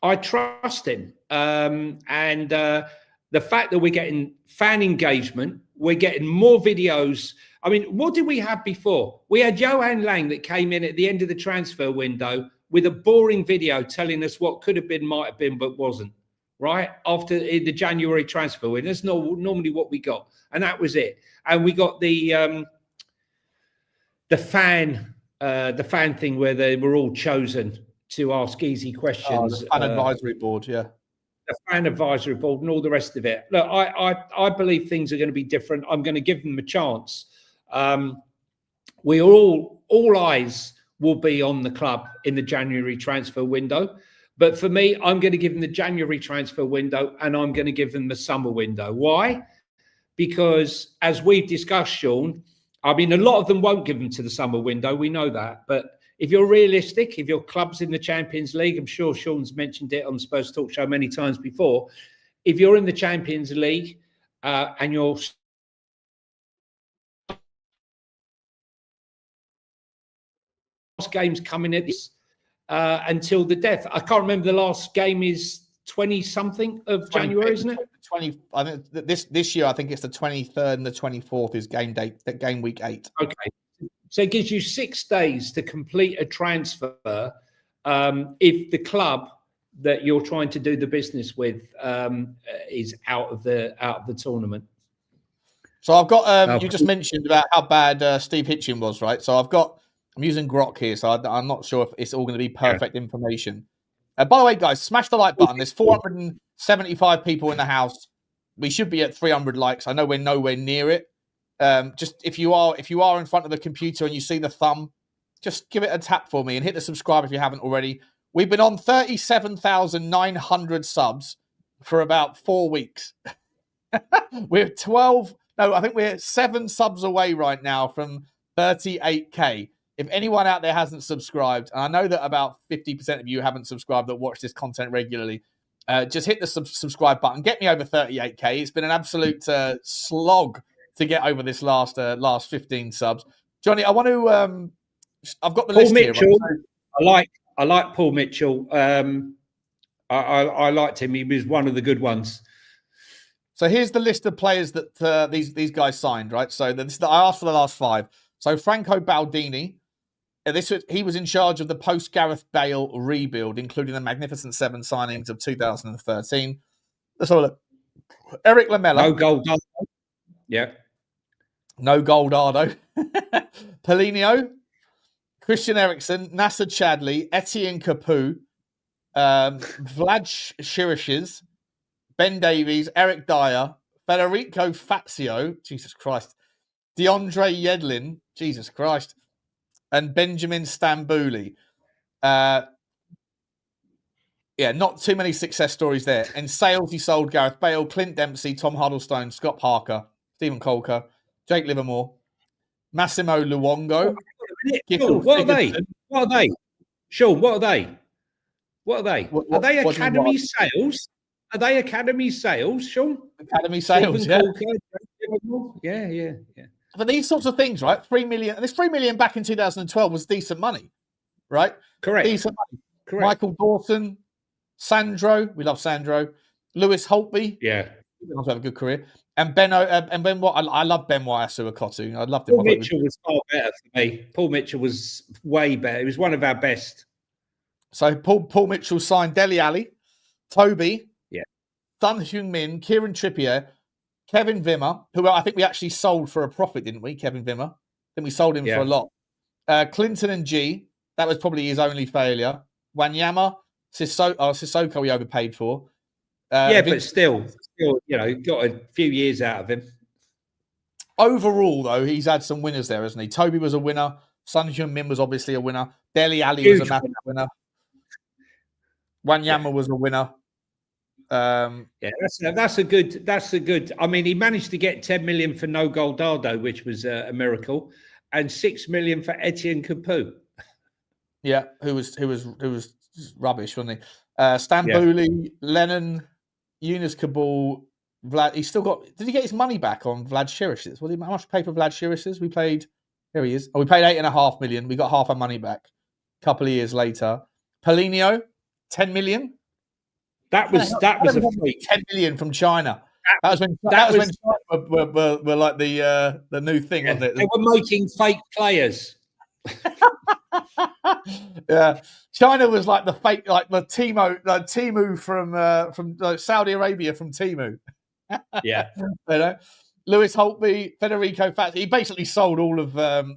I trust him. And the fact that we're getting fan engagement, we're getting more videos. I mean, what did we have before? We had Johan Lang that came in at the end of the transfer window with a boring video telling us what could have been, might have been, but wasn't, right? After the January transfer window. That's normally what we got. And that was it. And we got the fan thing where they were all chosen to ask easy questions. The fan advisory board, yeah. The fan advisory board and all the rest of it. Look, I believe things are going to be different. I'm going to give them a chance. We are all eyes will be on the club in the January transfer window. But for me, I'm going to give them the January transfer window and I'm going to give them the summer window. Why? Because as we've discussed, Sean, I mean, a lot of them won't give them to the summer window. We know that. But if you're realistic, if your club's in the Champions League, I'm sure Sean's mentioned it on Spurs Talk Show many times before. If you're in the Champions League and you're games coming at this until the death. I can't remember, the last game is 20-something of January, isn't it? 20. I think this year, I think it's the 23rd and the 24th is game week 8. Okay. So it gives you 6 days to complete a transfer if the club that you're trying to do the business with is out of the tournament. So I've got you just mentioned about how bad Steve Hitchin was, right? So I'm using Grok here, so I'm not sure if it's all going to be perfect information. By the way, guys, smash the like button. There's 475 people in the house. We should be at 300 likes. I know we're nowhere near it. Just if you are in front of the computer and you see the thumb, just give it a tap for me and hit the subscribe if you haven't already. We've been on 37,900 subs for about 4 weeks. We're 12. No, I think we're 7 subs away right now from 38K. If anyone out there hasn't subscribed, and I know that about 50% of you haven't subscribed that watch this content regularly, just hit the subscribe button. Get me over 38K. It's been an absolute slog to get over this last 15 subs. Johnny, I want to. I've got the list Mitchell, here. Right? I like Paul Mitchell. I liked him. He was one of the good ones. So here's the list of players that these guys signed. Right. So I asked for the last 5. So Franco Baldini. He was in charge of the post-Gareth Bale rebuild, including the Magnificent 7 signings of 2013. Let's have a look. Eric Lamela. No goal done. Yeah. No Goldardo. Paulinho, Christian Eriksen, Nasser Chadli, Etienne Capoue, Vlad Shirishes, Ben Davies, Eric Dyer, Federico Fazio, Jesus Christ, DeAndre Yedlin, Jesus Christ, and Benjamin Stambouli. Not too many success stories there. In sales, he sold Gareth Bale, Clint Dempsey, Tom Huddlestone, Scott Parker, Stephen Colker, Jake Livermore, Massimo Luongo. Sean, what are they? What are they? Sean, what are they? What are they? Are they academy sales? Are they academy sales, Sean? Academy sales, Stephen Colker, yeah. But these sorts of things, right? 3 million. And this 3 million back in 2012 was decent money, right? Correct. Decent money. Correct. Michael Dawson, Sandro, we love Sandro. Lewis Holtby, yeah, he wants to have a good career. And Ben White. I love Ben White Asuakotu. I loved him. Paul Mitchell was far better for me. Paul Mitchell was way better. He was one of our best. So Paul Mitchell signed Dele Alli, Toby, Son Heung Min, Kieran Trippier, Kevin Wimmer, who I think we actually sold for a profit, didn't we? Kevin Wimmer. I think we sold him for a lot. Clinton and G. That was probably his only failure. Wanyama, Sissoko we overpaid for. But still, got a few years out of him. Overall, though, he's had some winners there, hasn't he? Toby was a winner. Son Heung Min was obviously a winner. Dele Alli was a massive winner. Wanyama was a winner. That's a good. I mean, he managed to get 10 million for No Goldardo, which was a miracle, and 6 million for Etienne Capoue. Yeah, who was rubbish, wasn't he? Stambouli, Lennon, Yunus Kabul, Vlad. He's still got. Did he get his money back on Vlad Shirishes? How much pay for Vlad Shirishes? We paid. Here he is. We paid 8.5 million. We got half our money back. A couple of years later, Paulinho, 10 million. That was a freak. 10 million from China. That was when China were like the new thing, wasn't it? They were making fake players. Yeah, China was like the fake, like the Timu from Saudi Arabia from Timu. Yeah, Lewis Holtby, Federico Fazio. He basically sold all of the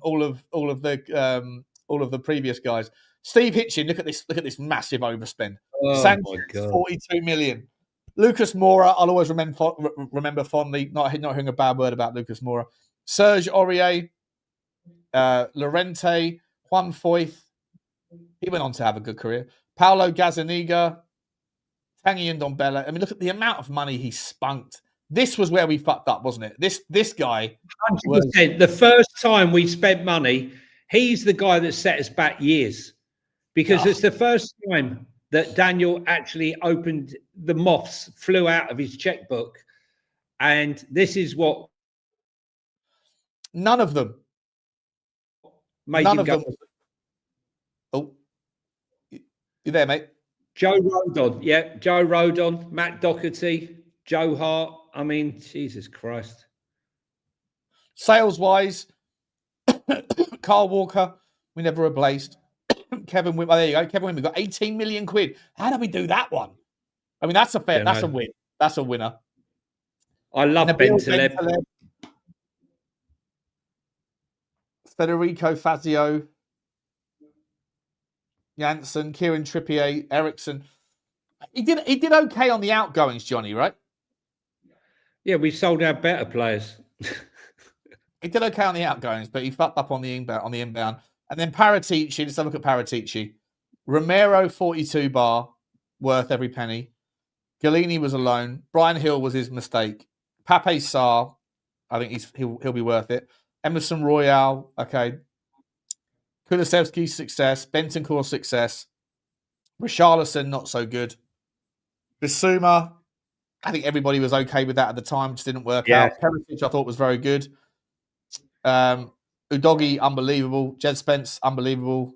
previous guys. Steve Hitchin, look at this massive overspend. Sanchez, 42 million. Lucas Moura, I'll always remember fondly. Not hearing a bad word about Lucas Moura. Serge Aurier, Lorente, Juan Foyth. He went on to have a good career. Paulo Gazzaniga, Tanguy Ndombele. I mean, look at the amount of money he spunked. This was where we fucked up, wasn't it? This guy. 100%. The first time we spent money, he's the guy that set us back years. Because it's the first time that Daniel actually opened the moths, flew out of his checkbook. And this is what... None of them. None of them. Oh, you there, mate? Joe Rodon. Yeah, Joe Rodon, Matt Doherty, Joe Hart. I mean, Jesus Christ. Sales-wise, Carl Walker, we never replaced. Kevin Wimmer, there you go. Kevin Wimmer got 18 million quid. How did we do that one? I mean, that's a win. That's a winner. I love Ben Taleb. Federico Fazio, Janssen, Kieran Trippier, Eriksen. He did okay on the outgoings, Johnny, right? Yeah, we sold our better players. He did okay on the outgoings, but he fucked up on the inbound. And then Paratici, let's have a look at Paratici. Romero, 42 bar, worth every penny. Galini was alone. Brian Hill was his mistake. Pape Sarr, I think he'll be worth it. Emerson Royale, okay. Kulusevski, success. Bentancur, success. Richalison, not so good. Bissouma, I think everybody was okay with that at the time, just didn't work out. Paratici, I thought was very good. Udogie, unbelievable. Jed Spence, unbelievable.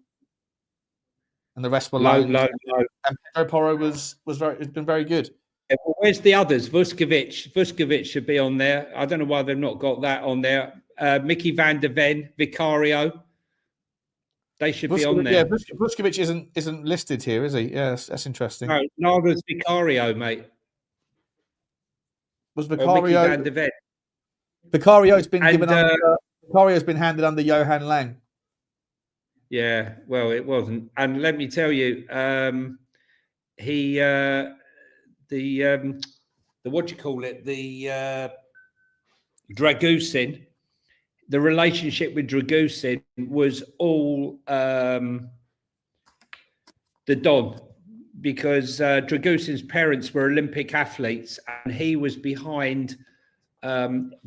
And the rest were low. And Pedro Porro has been very good. Yeah, well, where's the others? Vuskovic should be on there. I don't know why they've not got that on there. Micky van der Ven, Vicario. They should be on there. Yeah, Vuskovic isn't listed here, is he? Yeah, that's interesting. No, neither's Vicario, mate. Was Vicario? Micky van der Ven. Vicario's been Vicario's been handed under Johan Lang. Yeah, well, it wasn't. And let me tell you, the what do you call it? The Dragusin, the relationship with Dragusin was all the Don, because Dragusin's parents were Olympic athletes, and he was behind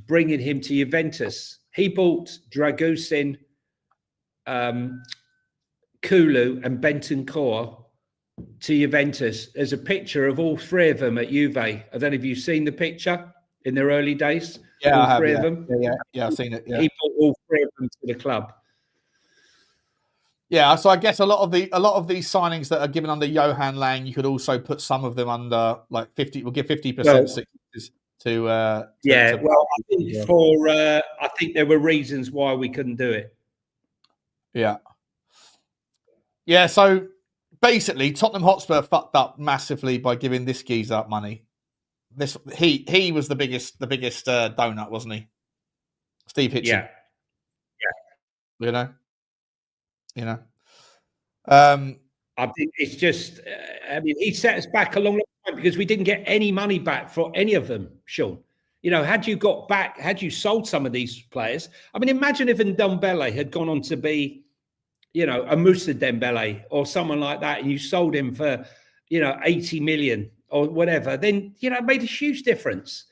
bringing him to Juventus. He bought Dragusin, Kulu, and Bentancur to Juventus. There's a picture of all three of them at Juve. I don't know if you've seen the picture in their early days. Yeah, all three of them. Yeah, I've seen it. Yeah. He brought all three of them to the club. Yeah, so I guess a lot of these signings that are given under Johan Lang, you could also put some of them under like 50. We'll give 50% to. I think there were reasons why we couldn't do it. Yeah. Yeah. So basically, Tottenham Hotspur fucked up massively by giving this geezer money. He was the biggest donut, wasn't he? Steve Hitchen. Yeah. You know. I think it's just. I mean, he set us back a long time because we didn't get any money back for any of them, Sean. You know, had you sold some of these players? I mean, imagine if Ndombele had gone on to be, you know, a Moussa Dembele or someone like that, and you sold him for, you know, 80 million or whatever, then, you know, it made a huge difference.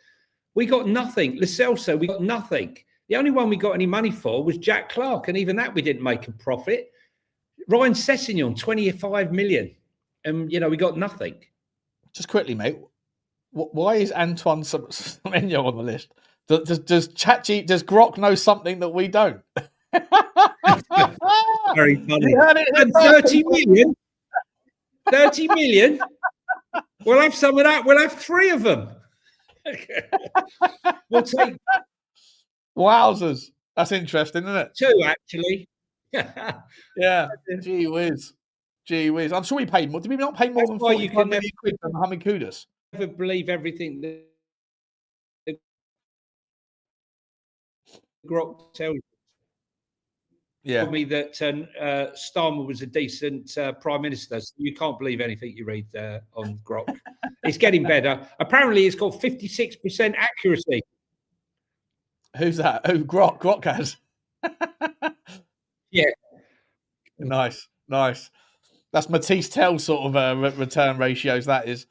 We got nothing. Lo Celso, we got nothing. The only one we got any money for was Jack Clark, and even that we didn't make a profit. Ryan Sessegnon, 25 million, and, you know, we got nothing. Just quickly, mate, why is Antoine Semenyo on the list? Does Grok know something that we don't? Very funny. And 30 million? 30 million? We'll have some of that. We'll have three of them. We'll take... Wowzers. That's interesting, isn't it? Two, actually. Yeah. Gee whiz. I'm sure we paid more. Did we not pay more than 45 million quid from Mohamed Kudus? Never believe everything that Grok tells you. Yeah. Told me that Starmer was a decent prime minister. So you can't believe anything you read on Grok. It's getting better. Apparently, it's got 56% accuracy. Who's that? Oh, Grok. Grok has. Yeah. Nice. That's Mathys Tel sort of return ratios. That is.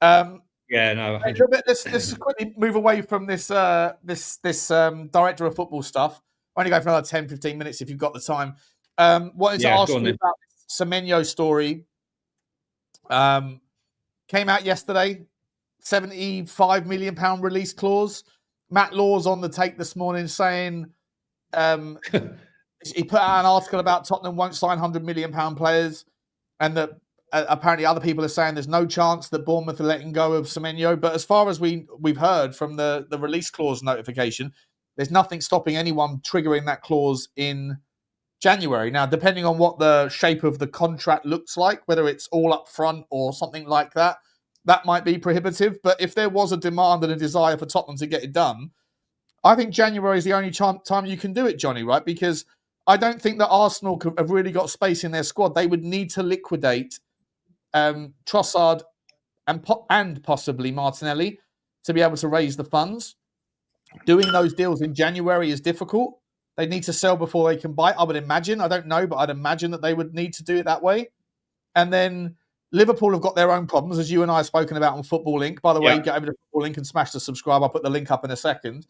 Yeah, no. Let's quickly move away from this director of football stuff. Only go for another 10, 15 minutes if you've got the time. Wanted to ask you about Semenyo story. Came out yesterday. £75 million release clause. Matt Law's on the take this morning saying he put out an article about Tottenham won't sign £100 million players, and that apparently other people are saying there's no chance that Bournemouth are letting go of Semenyo. But as far as we've heard from the release clause notification, there's nothing stopping anyone triggering that clause in January. Now, depending on what the shape of the contract looks like, whether it's all up front or something like that, that might be prohibitive. But if there was a demand and a desire for Tottenham to get it done, I think January is the only time you can do it, Johnny, right? Because I don't think that Arsenal have really got space in their squad. They would need to liquidate Trossard and possibly Martinelli to be able to raise the funds. Doing those deals in January is difficult. They need to sell before they can buy. I would imagine. I don't know, but I'd imagine that they would need to do it that way. And then Liverpool have got their own problems, as you and I have spoken about on Football Link. By the way, get over to Football Link and smash the subscribe. I'll put the link up in a second.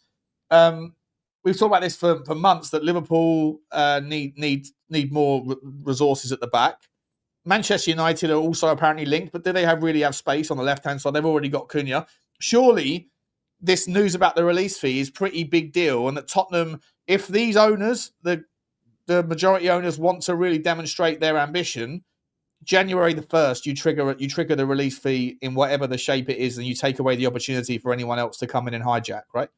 We've talked about this for months, that Liverpool need more resources at the back. Manchester United are also apparently linked, but do they really have space on the left-hand side? They've already got Cunha. Surely this news about the release fee is pretty big deal, and that Tottenham, if these owners, the majority owners, want to really demonstrate their ambition, January the 1st, you trigger the release fee in whatever the shape it is, and you take away the opportunity for anyone else to come in and hijack, right?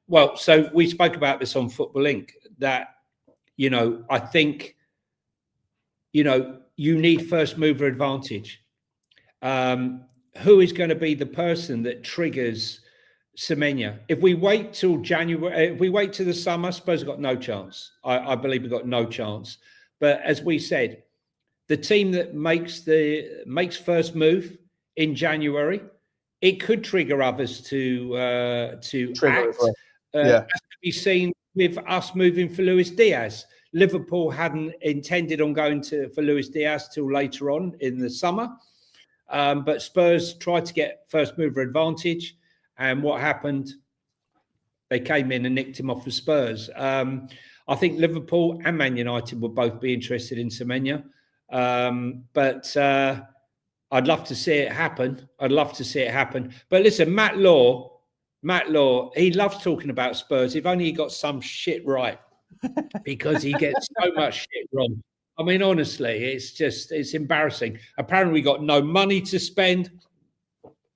Well, so we spoke about this on Football Inc. That, you know, I think, you know, you need first mover advantage. Who is going to be the person that triggers Semenyo. If we wait till January, if we wait till the summer, Spurs have got no chance. I believe we've got no chance. But as we said, the team that makes first move in January, it could trigger others to act. Well. As to be seen with us moving for Luis Diaz. Liverpool hadn't intended on going for Luis Diaz till later on in the summer, but Spurs tried to get first mover advantage. And what happened? They came in and nicked him off the Spurs. I think Liverpool and Man United would both be interested in Semenyo. But I'd love to see it happen. But listen, Matt Law, he loves talking about Spurs. If only he got some shit right, because he gets so much shit wrong. I mean, honestly, it's embarrassing. Apparently, we got no money to spend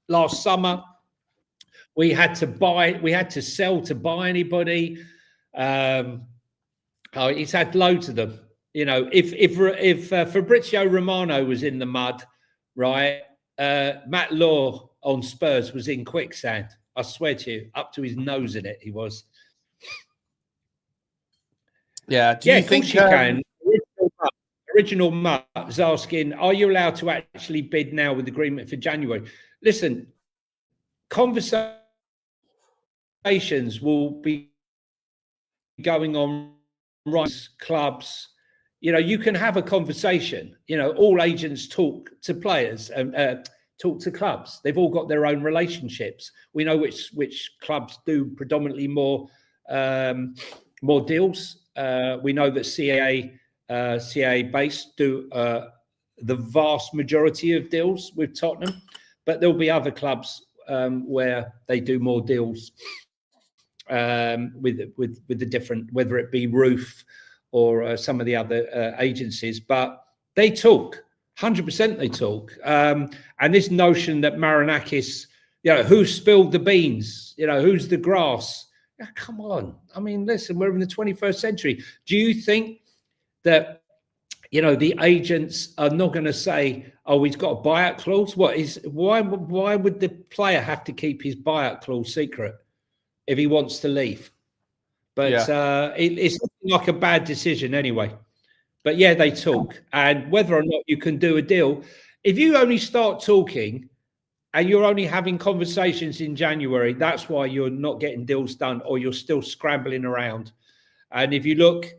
last summer. We had to sell to buy anybody. He's had loads of them. You know, if Fabrizio Romano was in the mud, right, Matt Law on Spurs was in quicksand. I swear to you, up to his nose in it, he was. Yeah, do you think you can? Original Mutt is asking, are you allowed to actually bid now with agreement for January? Listen, conversations will be going on, rights, clubs. You know, you can have a conversation. You know, all agents talk to players and talk to clubs. They've all got their own relationships. We know which clubs do predominantly more deals. We know that CAA based do the vast majority of deals with Tottenham, but there'll be other clubs where they do more deals with the different, whether it be Roof or some of the other agencies. But they talk, 100% they talk. And this notion that Marinakis, you know, who spilled the beans, you know, who's the grass? Oh, come on. I mean, listen, we're in the 21st century. Do you think that, you know, the agents are not going to say, oh, he's got a buyout clause? Why would the player have to keep his buyout clause secret if he wants to leave? But it's like a bad decision anyway. But yeah, they talk. And whether or not you can do a deal, if you only start talking and you're only having conversations in January, that's why you're not getting deals done, or you're still scrambling around. And if you look,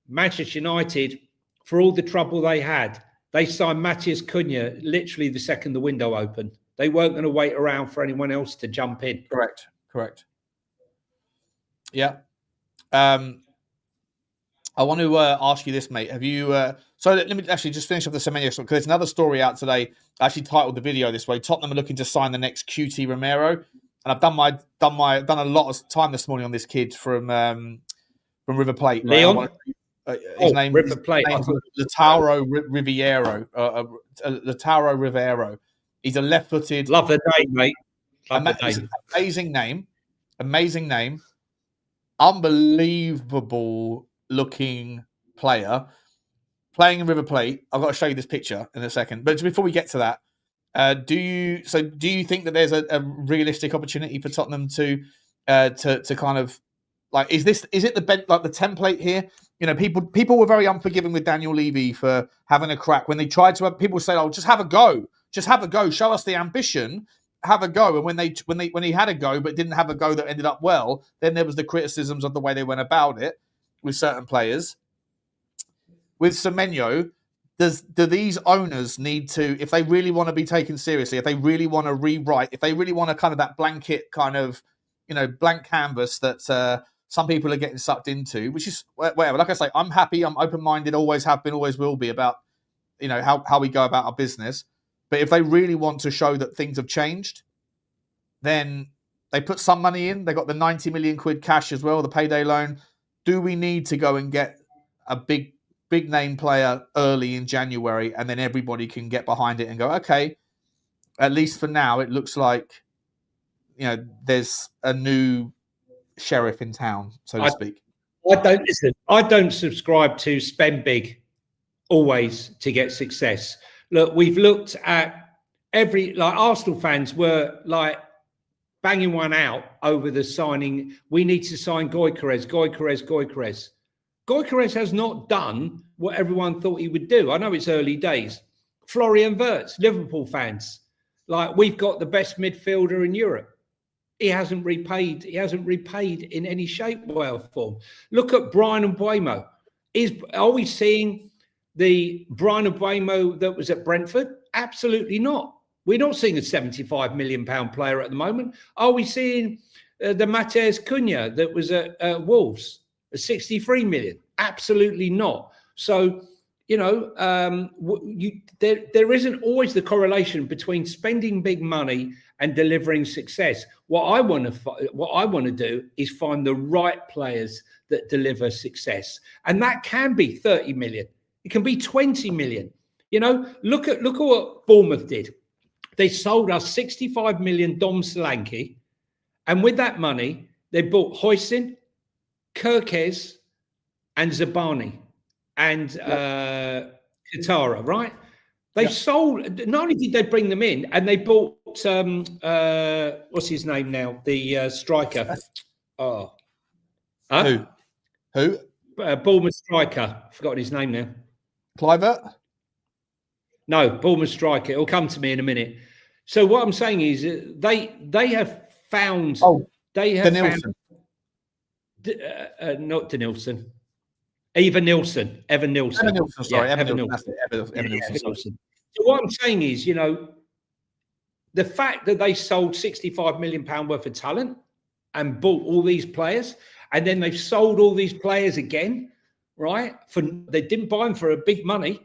Manchester United, for all the trouble they had, they signed Matheus Cunha literally the second the window opened. They weren't going to wait around for anyone else to jump in. Correct. Yeah. I want to ask you this, mate. Have you... so let me actually just finish up the Semenyo story, because there's another story out today. I actually titled the video this way: Tottenham are looking to sign the next Cuti Romero. And I've done a lot of time this morning on this kid from River Plate. Right? Leon? His name is Lautaro Rivero. He's a left-footed. Love the name, mate. Amazing name. Unbelievable looking player playing in River Plate. I've got to show you this picture in a second. But before we get to that, do you think that there's a realistic opportunity for Tottenham to kind of, like, is it the template here? You know, people were very unforgiving with Daniel Levy for having a crack when they tried to have, people say, oh, just have a go, show us the ambition, have a go. And when he had a go but didn't have a go that ended up well, then there was the criticisms of the way they went about it with certain players. With Semenyo, do these owners need to, if they really want to be taken seriously, if they really want to rewrite, if they really want to kind of that blanket kind of, you know, blank canvas that some people are getting sucked into, which is whatever. Like I say, I'm happy, I'm open-minded, always have been, always will be about, you know, how we go about our business. But if they really want to show that things have changed, then they put some money in. They got the 90 million quid cash as well, the payday loan. Do we need to go and get a big name player early in January, and then everybody can get behind it and go, okay, at least for now, it looks like, you know, there's a new sheriff in town, so to speak. I don't subscribe to spend big always to get success. Look, we've looked at like Arsenal fans were like banging one out over the signing. We need to sign Gyökeres. Gyökeres has not done what everyone thought he would do. I know it's early days. Florian Wirtz, Liverpool fans, like, we've got the best midfielder in Europe. He hasn't repaid. He hasn't repaid in any shape, way, or form. Look at Brian Mbeumo. Are we seeing the Brian Mbeumo that was at Brentford? Absolutely not. We're not seeing a £75 million player at the moment. Are we seeing the Matheus Cunha that was at Wolves, a 63 million? Absolutely not. So, you know, there isn't always the correlation between spending big money and delivering success. What I want to do is find the right players that deliver success, and that can be 30 million. It can be 20 million. You know, look at what Bournemouth did. They sold us 65 million Dom Solanke, and with that money, they bought Hoisin, Kirkes, and Zabani, and Katara, right? They sold. Not only did they bring them in, and they bought what's his name now? The striker. Oh, Who? Bournemouth striker. Forgot his name now. Kluivert? No, Bournemouth striker. It'll come to me in a minute. So what I'm saying is they have found. Oh, they have Denilson. Found. Not Denilson. Evan Nilsson. Sorry, yeah, Evan Nilsson. So what I'm saying is, you know, the fact that they sold £65 million worth of talent and bought all these players, and then they've sold all these players again, right? They didn't buy them for a big money,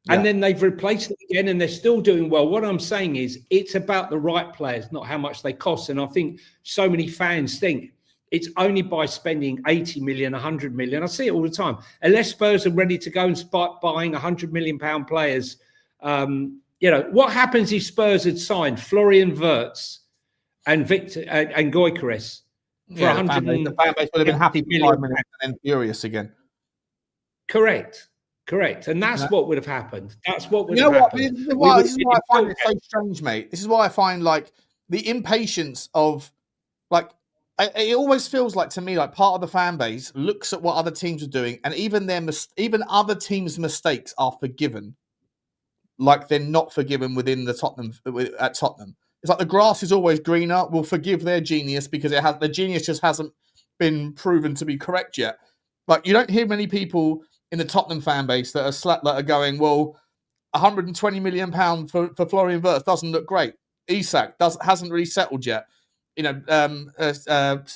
and then they've replaced them again, and they're still doing well. What I'm saying is, it's about the right players, not how much they cost. And I think so many fans think it's only by spending 80 million, 100 million. I see it all the time. Unless Spurs are ready to go and start buying £100 million players. You know, what happens if Spurs had signed Florian Wirtz and Victor and Gyökeres for 100 million? The fan base would have been happy for 5 minutes and then furious again. Correct. And that's what would have happened. That's what would have happened. This is why I find it so strange, mate. This is why I find, like, the impatience of, like, it always feels like, to me, like, part of the fan base looks at what other teams are doing, and even other teams' mistakes are forgiven, like they're not forgiven within the Tottenham at Tottenham. It's like the grass is always greener. We'll forgive their genius because the genius just hasn't been proven to be correct yet. Like, you don't hear many people in the Tottenham fan base that are going, well, £120 million for Florian Wirtz doesn't look great. Isak hasn't really settled yet. You know,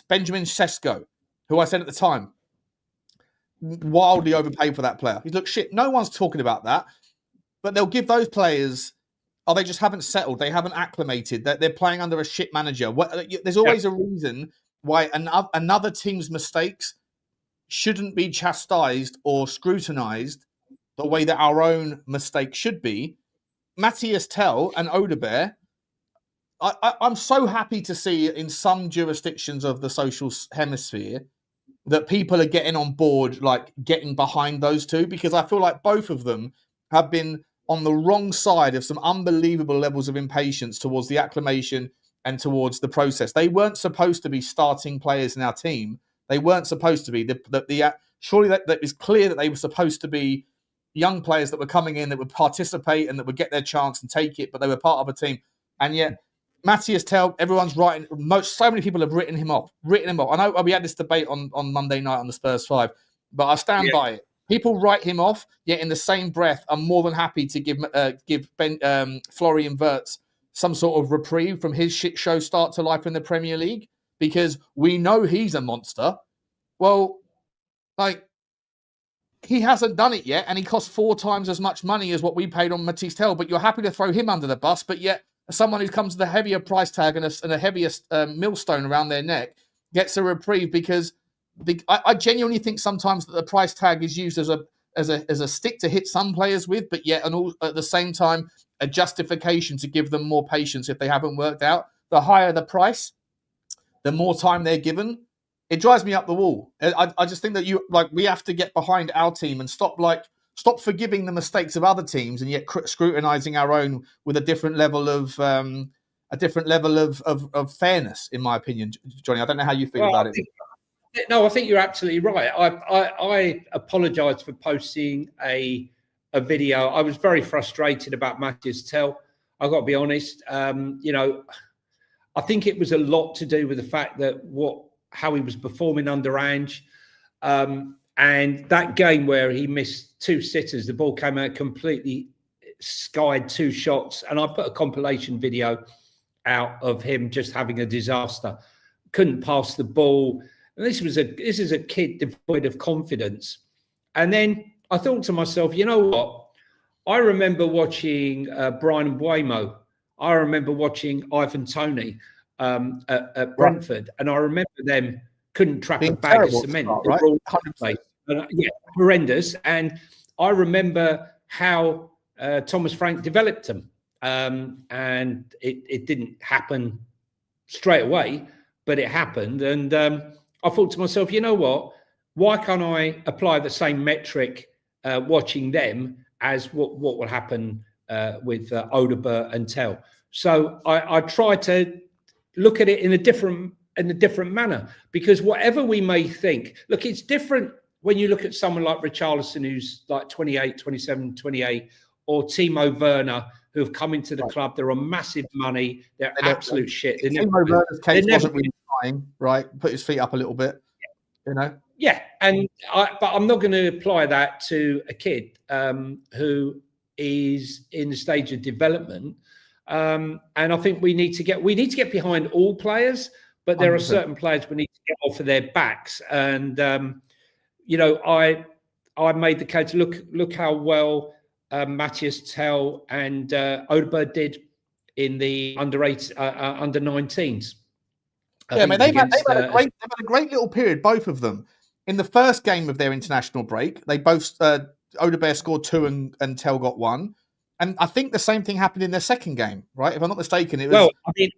Benjamin Sesko, who I said at the time, wildly overpaid for that player. He looks shit. No one's talking about that, but they'll give those players. Oh, they just haven't settled. They haven't acclimated. They're playing under a shit manager. There's always a reason why another team's mistakes shouldn't be chastised or scrutinised the way that our own mistakes should be. Mathys Tel and Odegaard, I'm so happy to see in some jurisdictions of the social hemisphere that people are getting on board, like getting behind those two, because I feel like both of them have been on the wrong side of some unbelievable levels of impatience towards the acclimation and towards the process. They weren't supposed to be starting players in our team. They weren't supposed to be. Surely that is clear that they were supposed to be young players that were coming in, that would participate and that would get their chance and take it, but they were part of a team. And yet, Mathys Tel, everyone's writing. So many people have written him off. I know we had this debate on Monday night on the Spurs 5, but I stand by it. People write him off, yet in the same breath, I'm more than happy to give Florian Wirtz some sort of reprieve from his shit show start to life in the Premier League, because we know he's a monster. Well, like, he hasn't done it yet, and he costs 4 times as much money as what we paid on Mathys Tel, but you're happy to throw him under the bus, but yet someone who comes with a heavier price tag and a heavier millstone around their neck gets a reprieve, because I genuinely think sometimes that the price tag is used as a stick to hit some players with, but yet at the same time a justification to give them more patience if they haven't worked out. The higher the price, the more time they're given. It drives me up the wall. I just think that we have to get behind our team and stop forgiving the mistakes of other teams and yet scrutinising our own with a different level of a different level of fairness, in my opinion, Johnny. I don't know how you feel about it. No, I think you're absolutely right. I apologise for posting a video. I was very frustrated about Mathys Tel. I've got to be honest. You know, I think it was a lot to do with the fact that how he was performing under Ange. And that game where he missed 2 sitters, the ball came out completely skied 2 shots. And I put a compilation video out of him just having a disaster. Couldn't pass the ball. And this is a kid devoid of confidence. And then I thought to myself, you know what? I remember watching Brian Mbeumo. I remember watching Ivan Toney at Brentford. And I remember them couldn't trap a bag of cement. Right? Yeah, horrendous. And I remember how Thomas Frank developed them. And it didn't happen straight away, but it happened. And I thought to myself, you know what? Why can't I apply the same metric watching them as what will happen with Odegaard and Tel? So I tried to look at it in a different manner, because whatever we may think, look, it's different when you look at someone like Richalison, who's like 28, 27, 28, or Timo Werner, who have come into the club. They're on massive money. They're absolute shit. Timo Werner's case wasn't really trying, right? Put his feet up a little bit, you know? Yeah, but I'm not going to apply that to a kid who is in the stage of development. And I think we need to get behind all players, but there 100%. Are certain players we need to get off of their backs. And you know, I made the case. Look how well Mathys Tel and Odegaard did in the under 19s. Yeah, I mean, they've had a great little period, both of them. In the first game of their international break, they both Odegaard scored 2 and Tel got 1. And I think the same thing happened in their second game, right? If I'm not mistaken, it was. Well, I mean,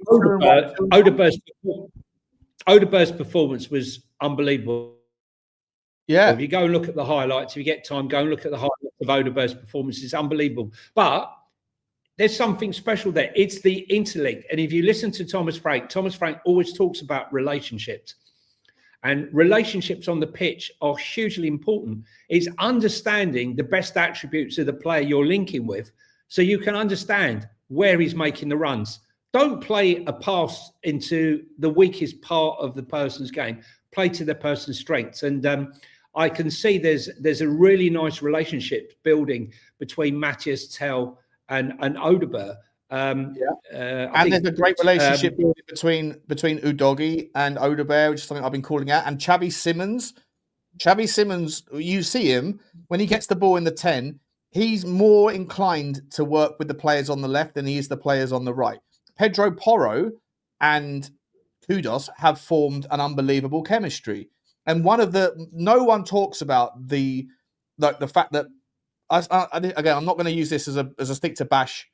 Odegaard's performance was unbelievable. Yeah. If you go and look at the highlights, if you get time, go and look at the highlights of Odegaard's performance. It's unbelievable. But there's something special there. It's the interlink. And if you listen to Thomas Frank always talks about relationships. And relationships on the pitch are hugely important. It's understanding the best attributes of the player you're linking with, so you can understand where he's making the runs. Don't play a pass into the weakest part of the person's game. Play to the person's strengths. And I can see there's a really nice relationship building between Mathys Tel and Odegaard. And there's a great relationship between Udogie and Odegaard, which is something I've been calling out. And Xavi Simons, you see him when he gets the ball in the 10, he's more inclined to work with the players on the left than he is the players on the right. Pedro Porro and Kudos have formed an unbelievable chemistry. And no one talks about the fact that again, I'm not going to use this as a stick to bash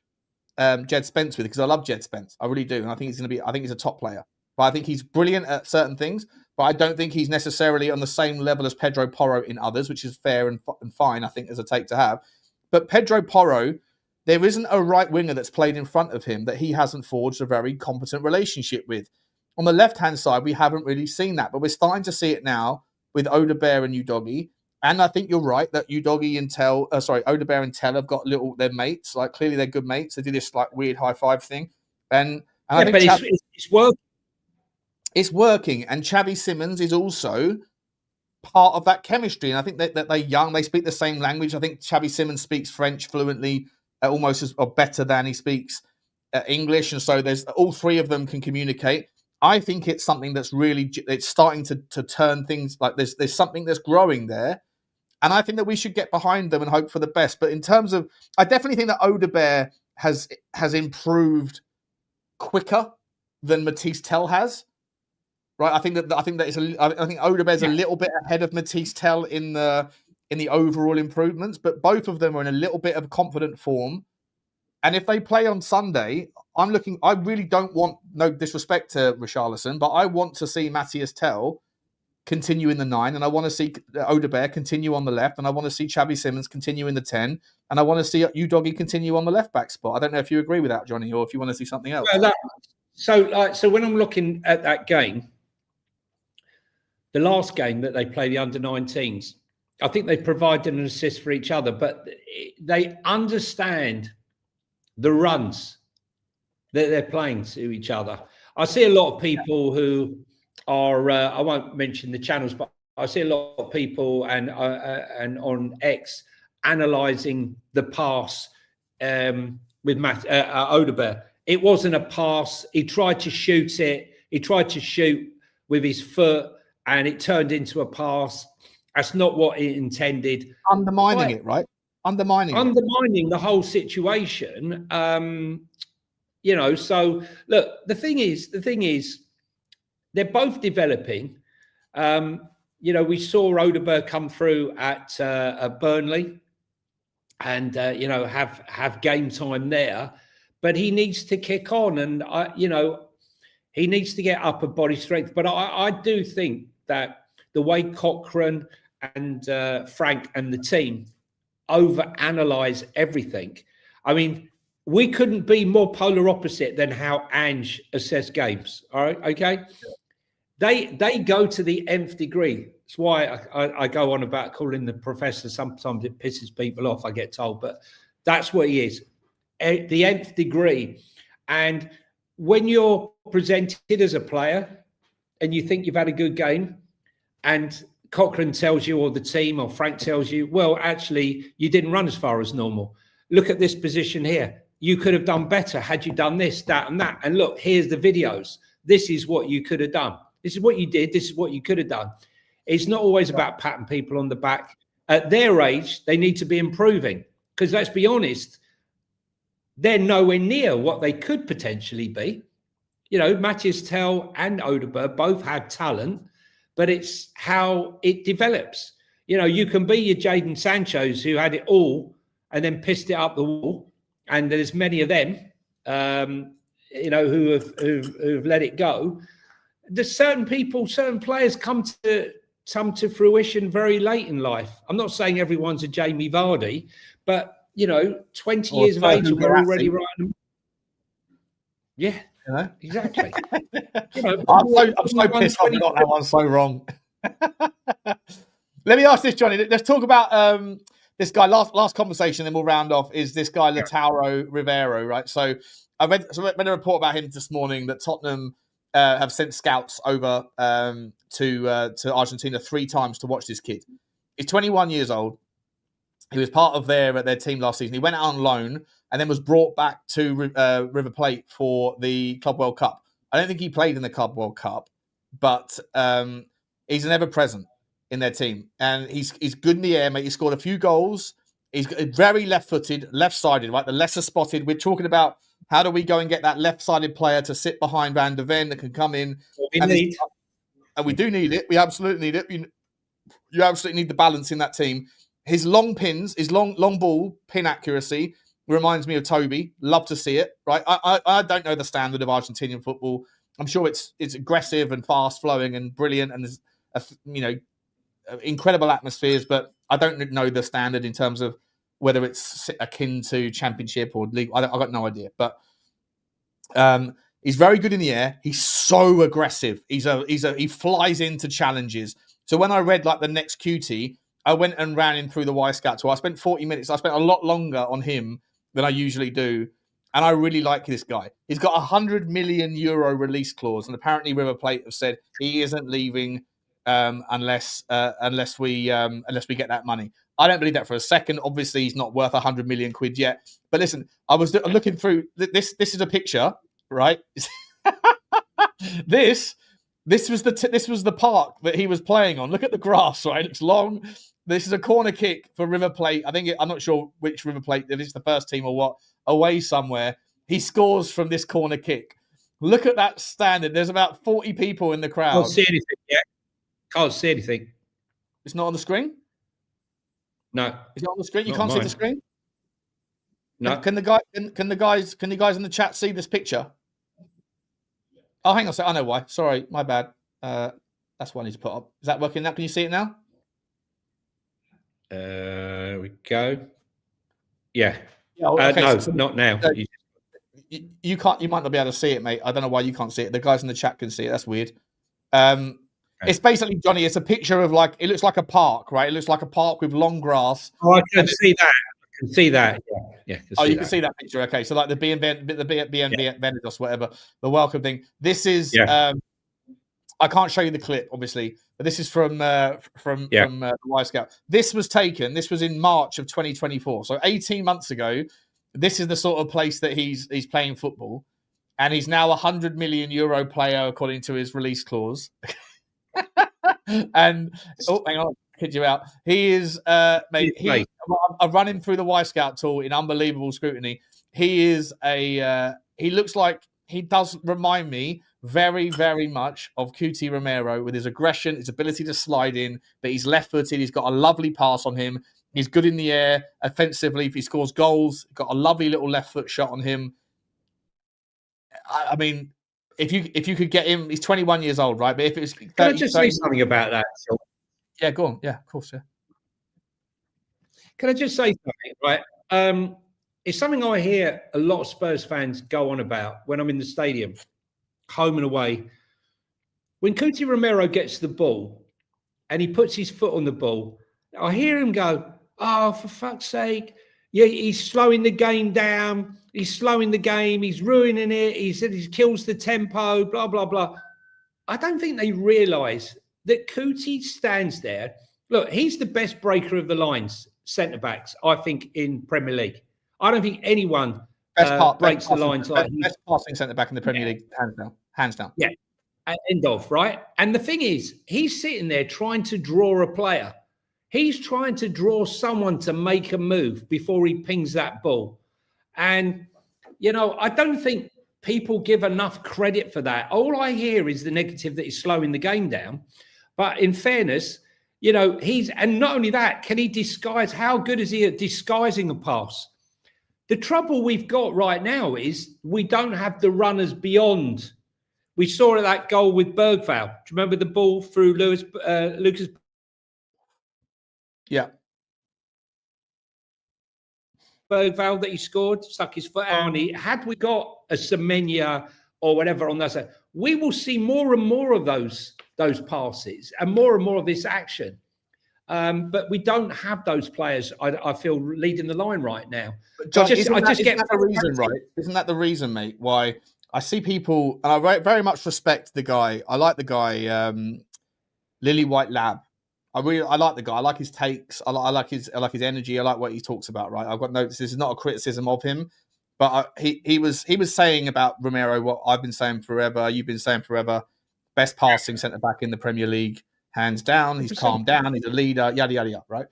Jed Spence with, because I love Jed Spence. I really do. And I think he's a top player. But I think he's brilliant at certain things, but I don't think he's necessarily on the same level as Pedro Porro in others, which is fair and fine, I think, as a take to have. But Pedro Porro, there isn't a right winger that's played in front of him that he hasn't forged a very competent relationship with. On the left-hand side, we haven't really seen that, but we're starting to see it now with Odegaard and Udogie. And I think you're right that Odegaard and Tel have got they're mates. Like, clearly they're good mates. They do this like weird high five thing. And I think it's working. It's working. And Xavi Simons is also part of that chemistry. And I think that they're young. They speak the same language. I think Xavi Simons speaks French fluently, almost or better than he speaks English. And so all 3 of them can communicate. I think it's something that's it's starting to turn things, like there's something that's growing there. And I think that we should get behind them and hope for the best. But in terms of, I definitely think that Odegaard has improved quicker than Mathys Tel has. Right? I think Odegaard's a little bit ahead of Mathys Tel in the overall improvements, but both of them are in a little bit of confident form. And if they play on Sunday, I really don't want, no disrespect to Richarlison, but I want to see Mathys Tel continue in the 9, and I want to see Odegaard continue on the left, and I want to see Xabi Simons continue in the 10, and I want to see Udogie continue on the left back spot. I don't know if you agree with that, Johnny, or if you want to see something else. So when I'm looking at that game, the last game that they play, the under-19s, I think they provided an assist for each other, but they understand the runs that they're playing to each other. I see a lot of people who are, I won't mention the channels, but I see a lot of people and on X analysing the pass with Odegaard. It wasn't a pass. He tried to shoot it. He tried to shoot with his foot, and it turned into a pass. That's not what it intended. Undermining it, right? Undermining the whole situation. So look, the thing is, they're both developing. We saw Odegaard come through at Burnley, and have game time there, but he needs to kick on, and he needs to get upper body strength. But I do think that the way Cochrane and Frank and the team overanalyze everything. I mean, we couldn't be more polar opposite than how Ange assess games. All right, okay. They go to the nth degree. That's why I go on about calling the professor. Sometimes it pisses people off, I get told, but that's what he is, the nth degree. And when you're presented as a player and you think you've had a good game, and Cochrane tells you, or the team, or Frank tells you, well, actually, you didn't run as far as normal. Look at this position here. You could have done better had you done this, that, and that. And look, here's the videos. This is what you could have done. This is what you did. This is what you could have done. It's not always about patting people on the back. At their age, they need to be improving. Because let's be honest, they're nowhere near what they could potentially be. Mathys Tel and Odegaard both have talent, but it's how it develops. You can be your Jadon Sanchos who had it all and then pissed it up the wall. And there's many of them, who've let it go. There's certain players come to fruition very late in life. I'm not saying everyone's a Jamie Vardy, but 20 years of age and we're already writing. Yeah, exactly. I'm so pissed off. I got that one so wrong. Let me ask this, Johnny. Let's talk about this guy. Last conversation, then we'll round off. Is this guy Lautaro Rivero, right? So I read a report about him this morning that Tottenham have sent scouts over to Argentina 3 times to watch this kid. He's 21 years old. He was part of their team last season. He went out on loan and then was brought back to River Plate for the Club World Cup. I don't think he played in the Club World Cup, but he's an ever-present in their team. And he's good in the air, mate. He scored a few goals. He's very left-footed, left-sided, right? The lesser spotted. We're talking about how do we go and get that left-sided player to sit behind Van der Ven that can come in. And we do need it. We absolutely need it. You absolutely need the balance in that team. His long pins, his long ball pin accuracy reminds me of Toby. Love to see it, right? I don't know the standard of Argentinian football. I'm sure it's aggressive and fast-flowing and brilliant, and there's incredible atmospheres, but I don't know the standard in terms of whether it's akin to Championship or League. I've got no idea, but he's very good in the air. He's so aggressive. He flies into challenges. So when I read like the next Cuti, I went and ran him through the Y-Scout tour. I spent 40 minutes. I spent a lot longer on him than I usually do. And I really like this guy. He's got a €100 million release clause. And apparently River Plate have said he isn't leaving unless we get that money. I don't believe that for a second. Obviously, he's not worth 100 million quid yet. But listen, I was looking through this. This is a picture, right? This was the park that he was playing on. Look at the grass, right? It's long. This is a corner kick for River Plate. I'm not sure which River Plate, if it's the first team or what, away somewhere. He scores from this corner kick. Look at that standard. There's about 40 people in the crowd. Can't see anything yet. Can't see anything. It's not on the screen? No. It's not on the screen? You can't see the screen? No. Can the guys in the chat see this picture? Oh, hang on a sec. I know why. Sorry, my bad. That's what I need to put up. Is that working now? Can you see it now? We go. Yeah. Okay, no, so not now. You can't. You might not be able to see it, mate. I don't know why you can't see it. The guys in the chat can see it. That's weird. It's basically, Johnny, it's a picture of it looks like a park, right? It looks like a park with long grass. Oh, I can see that. I can see that. Yeah. You can see that picture. Okay, so like the BN Venedos, whatever, the welcome thing. This is. I can't show you the clip, obviously, but this is from the Y Scout. This was in March of 2024, so 18 months ago. This is the sort of place that he's playing football, and he's now a €100 million player according to his release clause. And hang on, kid you out. He is, mate. I run him through the Y Scout tool in unbelievable scrutiny. He is he looks like he does remind me very, very much of Cuti Romero with his aggression, his ability to slide in, but he's left-footed. He's got a lovely pass on him. He's good in the air offensively. If he scores goals, got a lovely little left foot shot on him. I mean, if you could get him, he's 21 years old, right? But if it's 30, can I just say something about that? So, yeah, go on. Yeah, of course. Yeah. Can I just say something? Right. It's something I hear a lot of Spurs fans go on about when I'm in the stadium, home and away. When Cuti Romero gets the ball and he puts his foot on the ball, I hear him go, "Oh, for fuck's sake. Yeah, he's slowing the game down. He's slowing the game. He's ruining it. He kills the tempo, blah, blah, blah." I don't think they realise that Cuti stands there. Look, he's the best breaker of the lines, centre-backs, I think, in Premier League. I don't think anyone breaks the lines like he. Best passing centre-back in the Premier League, hands down. Yeah, end of, right? And the thing is, he's sitting there trying to draw a player. He's trying to draw someone to make a move before he pings that ball. And, I don't think people give enough credit for that. All I hear is the negative that he's slowing the game down. But in fairness, and not only that, can he disguise? How good is he at disguising a pass? The trouble we've got right now is we don't have the runners beyond. We saw that goal with Berghvall. Do you remember the ball through Lucas? Yeah. Berghvall that he scored, stuck his foot out on it. Had we got a Semenyo or whatever on that side, we will see more and more of those passes and more of this action. But we don't have those players, I feel, leading the line right now. But John, isn't that the reason, right? Isn't that the reason, mate, why I see people, and I very much respect the guy. I like the guy, Lily White Lab. I like the guy. I like his takes. I like his energy. I like what he talks about, right? I've got notes. This is not a criticism of him, but he was saying about Romero what I've been saying forever. You've been saying forever. Best passing centre back in the Premier League, hands down. He's calmed down. He's a leader. Yada yada yada. Right.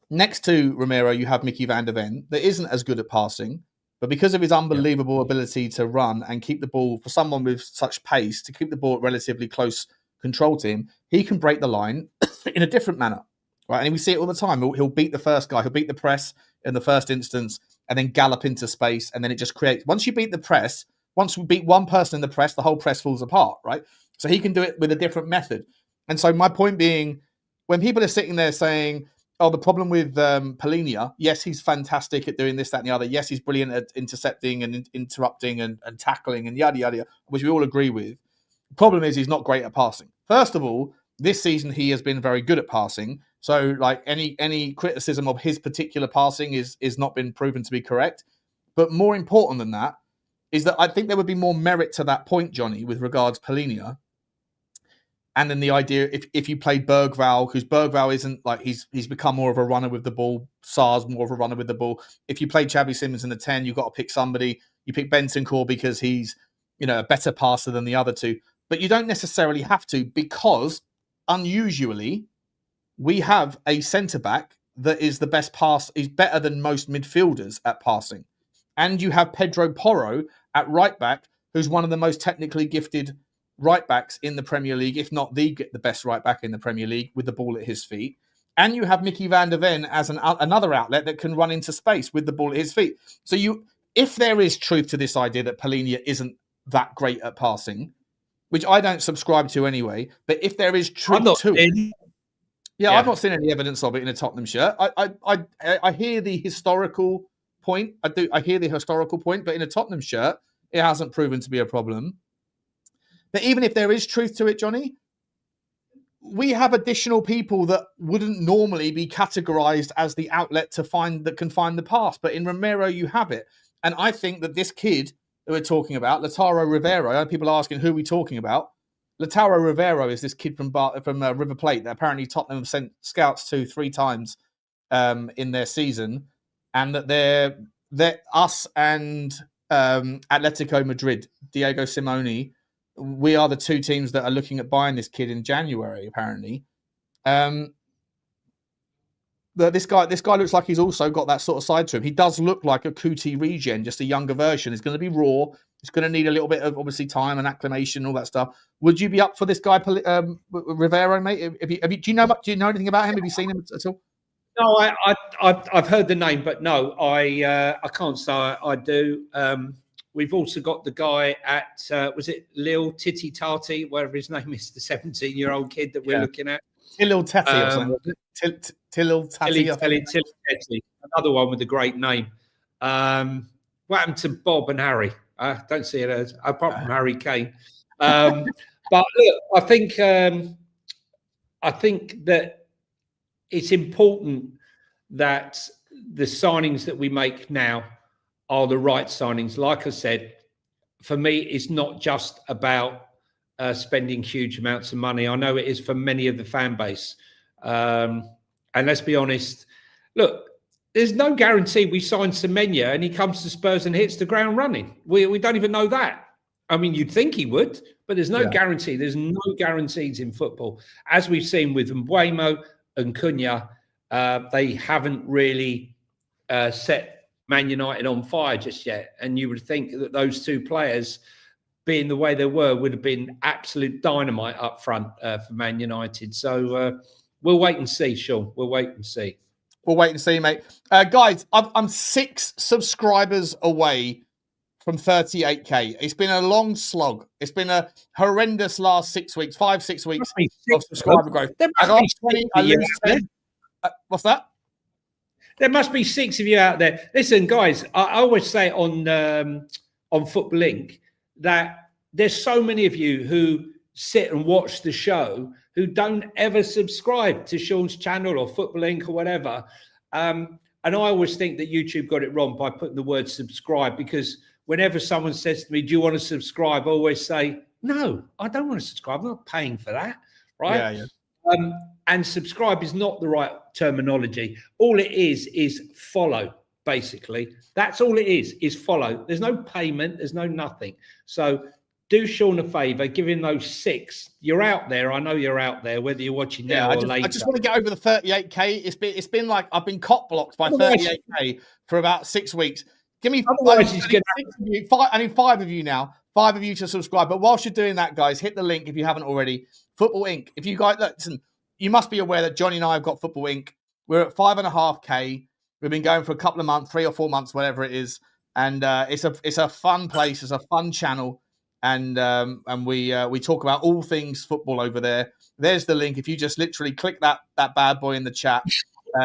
Next to Romero, you have Micky van der Ven that isn't as good at passing, but because of his unbelievable ability to run and keep the ball, for someone with such pace, to keep the ball at relatively close control to him, he can break the line in a different manner, right? And we see it all the time. He'll beat the first guy. He'll beat the press in the first instance and then gallop into space. And then it just creates, once you beat the press, once we beat one person in the press, the whole press falls apart, right? So he can do it with a different method. And so my point being, when people are sitting there saying, oh, the problem with Polinia, yes, he's fantastic at doing this, that, and the other. Yes, he's brilliant at intercepting and interrupting and tackling and yada, yada, which we all agree with. The problem is he's not great at passing. First of all, this season he has been very good at passing. So like any criticism of his particular passing is not been proven to be correct. But more important than that is that I think there would be more merit to that point, Johnny, with regards Polinia. And then the idea, if you played Berghvall, because Berghvall isn't like, he's become more of a runner with the ball. Sarr's more of a runner with the ball. If you play Xavi Simons in the 10, you've got to pick somebody. You pick Bentancur because he's, a better passer than the other two. But you don't necessarily have to, because unusually we have a centre-back that is the best is better than most midfielders at passing. And you have Pedro Porro at right-back, who's one of the most technically gifted right-backs in the Premier League, if not the best right-back in the Premier League, with the ball at his feet. And you have Micky van der Ven as another outlet that can run into space with the ball at his feet. So if there is truth to this idea that Polinia isn't that great at passing, which I don't subscribe to anyway, but if there is truth to it, I've not seen any evidence of it in a Tottenham shirt. I hear the historical point. I hear the historical point, but in a Tottenham shirt, it hasn't proven to be a problem. But even if there is truth to it, Johnny, we have additional people that wouldn't normally be categorized as the outlet that can find the past. But in Romero, you have it. And I think that this kid that we're talking about, Lautaro Rivero, people are asking who we're talking about. Lautaro Rivero is this kid from River Plate that apparently Tottenham have sent scouts to 3 times in their season, and that they're us and Atletico Madrid, Diego Simeone, we are the 2 teams that are looking at buying this kid in January. Apparently, this guy looks like he's also got that sort of side to him. He does look like a Cuti regen, just a younger version. It's going to be raw. It's going to need a little bit of obviously time and acclimation, all that stuff. Would you be up for this guy, Rivero, mate? Do you know anything about him? Have you seen him at all? No, I've heard the name, but no, I can't say I do. We've also got the guy at was it Lil Titi Tati, whatever his name is, the 17-year-old kid that we're looking at. Tilil Tati or something. Tilil Tati. Another one with a great name. What happened to Bob and Harry? I don't see it as apart from Harry Kane. But look, I think that it's important that the signings that we make now are the right signings. Like I said, for me, it's not just about spending huge amounts of money. I know it is for many of the fan base. And let's be honest, look, there's no guarantee we sign Semenyo and he comes to Spurs and hits the ground running. We don't even know that. I mean, you'd think he would, but there's no guarantee. There's no guarantees in football. As we've seen with Mbuemo and Cunha, they haven't really set Man United on fire just yet. And you would think that those 2 players, being the way they were, would have been absolute dynamite up front for Man United. So we'll wait and see, Sean. We'll wait and see. We'll wait and see, mate. Guys, I'm 6 subscribers away from 38K. It's been a long slog. It's been a horrendous last 6 weeks, 5-6 weeks of subscriber growth. I got 20, I lose 10. What's that? There must be 6 of you out there. Listen, guys, I always say on Football Inc. that there's so many of you who sit and watch the show who don't ever subscribe to Sean's channel or Football Inc. or whatever. And I always think that YouTube got it wrong by putting the word subscribe, because whenever someone says to me, do you want to subscribe? I always say, no, I don't want to subscribe. I'm not paying for that, right? Yeah. And subscribe is not the right terminology. All it is follow, basically. That's all it is follow. There's no payment. There's no nothing. So do Sean a favour, give him those 6. You're out there. I know you're out there, whether you're watching now or later. I just want to get over the 38K. It's been like I've been cop blocked by 38K for about 6 weeks. Give me 5 of you now. 5 of you to subscribe. But whilst you're doing that, guys, hit the link if you haven't already. Football Inc. If you guys listen, you must be aware that Johnny and I have got Football Inc. We're at 5.5K. We've been going for a couple of months, 3 or 4 months, whatever it is. And it's a fun place. It's a fun channel. And we talk about all things football over there. There's the link. If you just literally click that bad boy in the chat,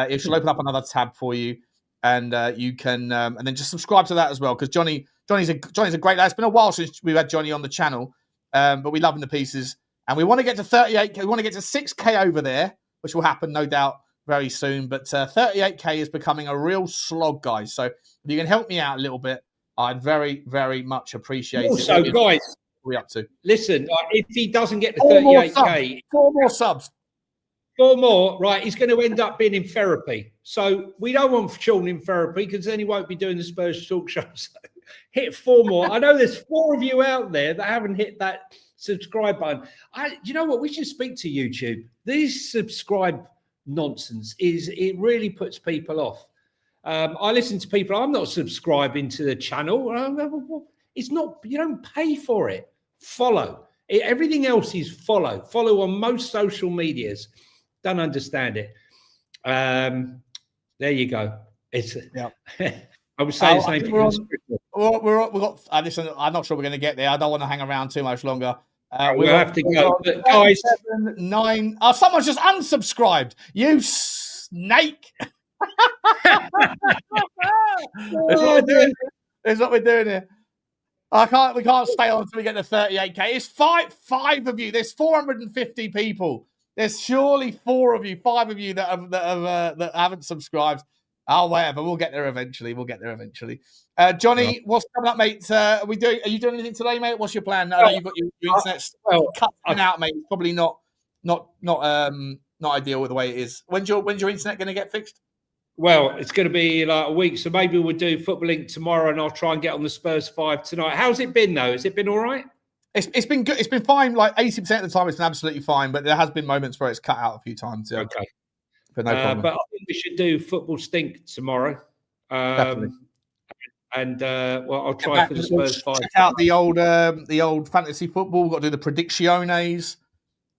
it should open up another tab for you, and you can and then just subscribe to that as well. Because Johnny's a great lad. It's been a while since we've had Johnny on the channel, but we love him to pieces, and we want to get to 38K. We want to get to 6K over there, which will happen no doubt very soon. But 38K is becoming a real slog, guys. So if you can help me out a little bit, I'd very, very much appreciate it. Also, guys, what are we up to? Listen, if he doesn't get the 38K, 4 more subs. 4 more, right? He's going to end up being in therapy. So we don't want Sean in therapy, because then he won't be doing the Spurs Talk Show. So hit 4 more. I know there's 4 of you out there that haven't hit that subscribe button. You know what? We should speak to YouTube. This subscribe nonsense it really puts people off. I listen to people. I'm not subscribing to the channel. It's not. You don't pay for it. Follow. Everything else is follow. Follow on most social medias. Don't understand it. There you go. It's. Yeah. I would say the same thing. Listen, I'm not sure we're going to get there. I don't want to hang around too much longer. We'll have to go. But guys, 9. Oh, someone's just unsubscribed. You snake. That's what we're doing here. We can't stay on until we get to 38k. It's five of you. There's 450 people. There's surely 5 of you that haven't subscribed. Oh, whatever. We'll get there eventually. Johnny, what's coming up, mate? Are you doing anything today, mate? What's your plan? Now that you've got your internet cutting out, mate. It's probably not ideal with the way it is. When's your internet going to get fixed? Well, it's going to be like a week, so maybe we'll do Football Link tomorrow, and I'll try and get on the Spurs 5 tonight. How's it been though? Has it been all right? It's been good. It's been fine. Like 80% of the time, it's been absolutely fine. But there has been moments where it's cut out a few times. Yeah. Okay. But no problem. But I think we should do Football Stink tomorrow. Definitely. And I'll try for the Spurs 5. Check out the old fantasy football. We've got to do the predictiones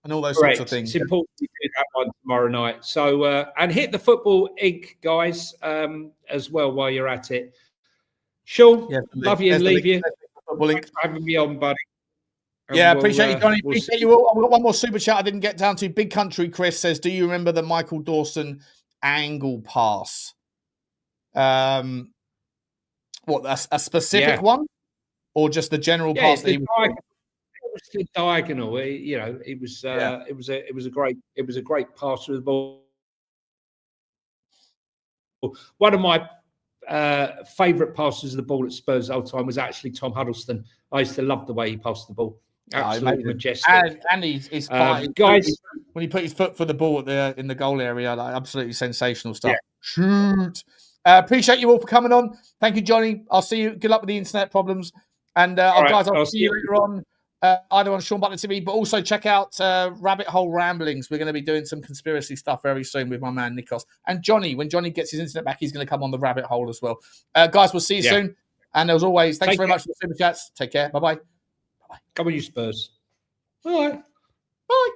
and all those sorts of things. It's important to do that one tomorrow night. So and hit the Football Inc. guys as well while you're at it. Sean, love you and leave you. Thanks for having me on, buddy. And appreciate you, Johnny. Appreciate you all. I've got one more super chat I didn't get down to. Big Country Chris says, do you remember the Michael Dawson angle pass? What, a specific one? Or just the general pass? It was the diagonal. It was a great pass through the ball. One of my favourite passes of the ball at Spurs all the time was actually Tom Huddleston. I used to love the way he passed the ball. Absolutely majestic. And his guys, when he put his foot for the ball in the goal area, like absolutely sensational stuff. Yeah. Shoot. Appreciate you all for coming on. Thank you, Johnny. I'll see you. Good luck with the internet problems. And I'll see you later on, either on Sean Butler TV, but also check out Rabbit Hole Ramblings. We're going to be doing some conspiracy stuff very soon with my man Nikos. And Johnny, when Johnny gets his internet back, he's going to come on the Rabbit Hole as well. Guys, we'll see you soon. And as always, thanks very much for the super chats. Take care. Bye-bye. Come on, you Spurs. Bye. Bye.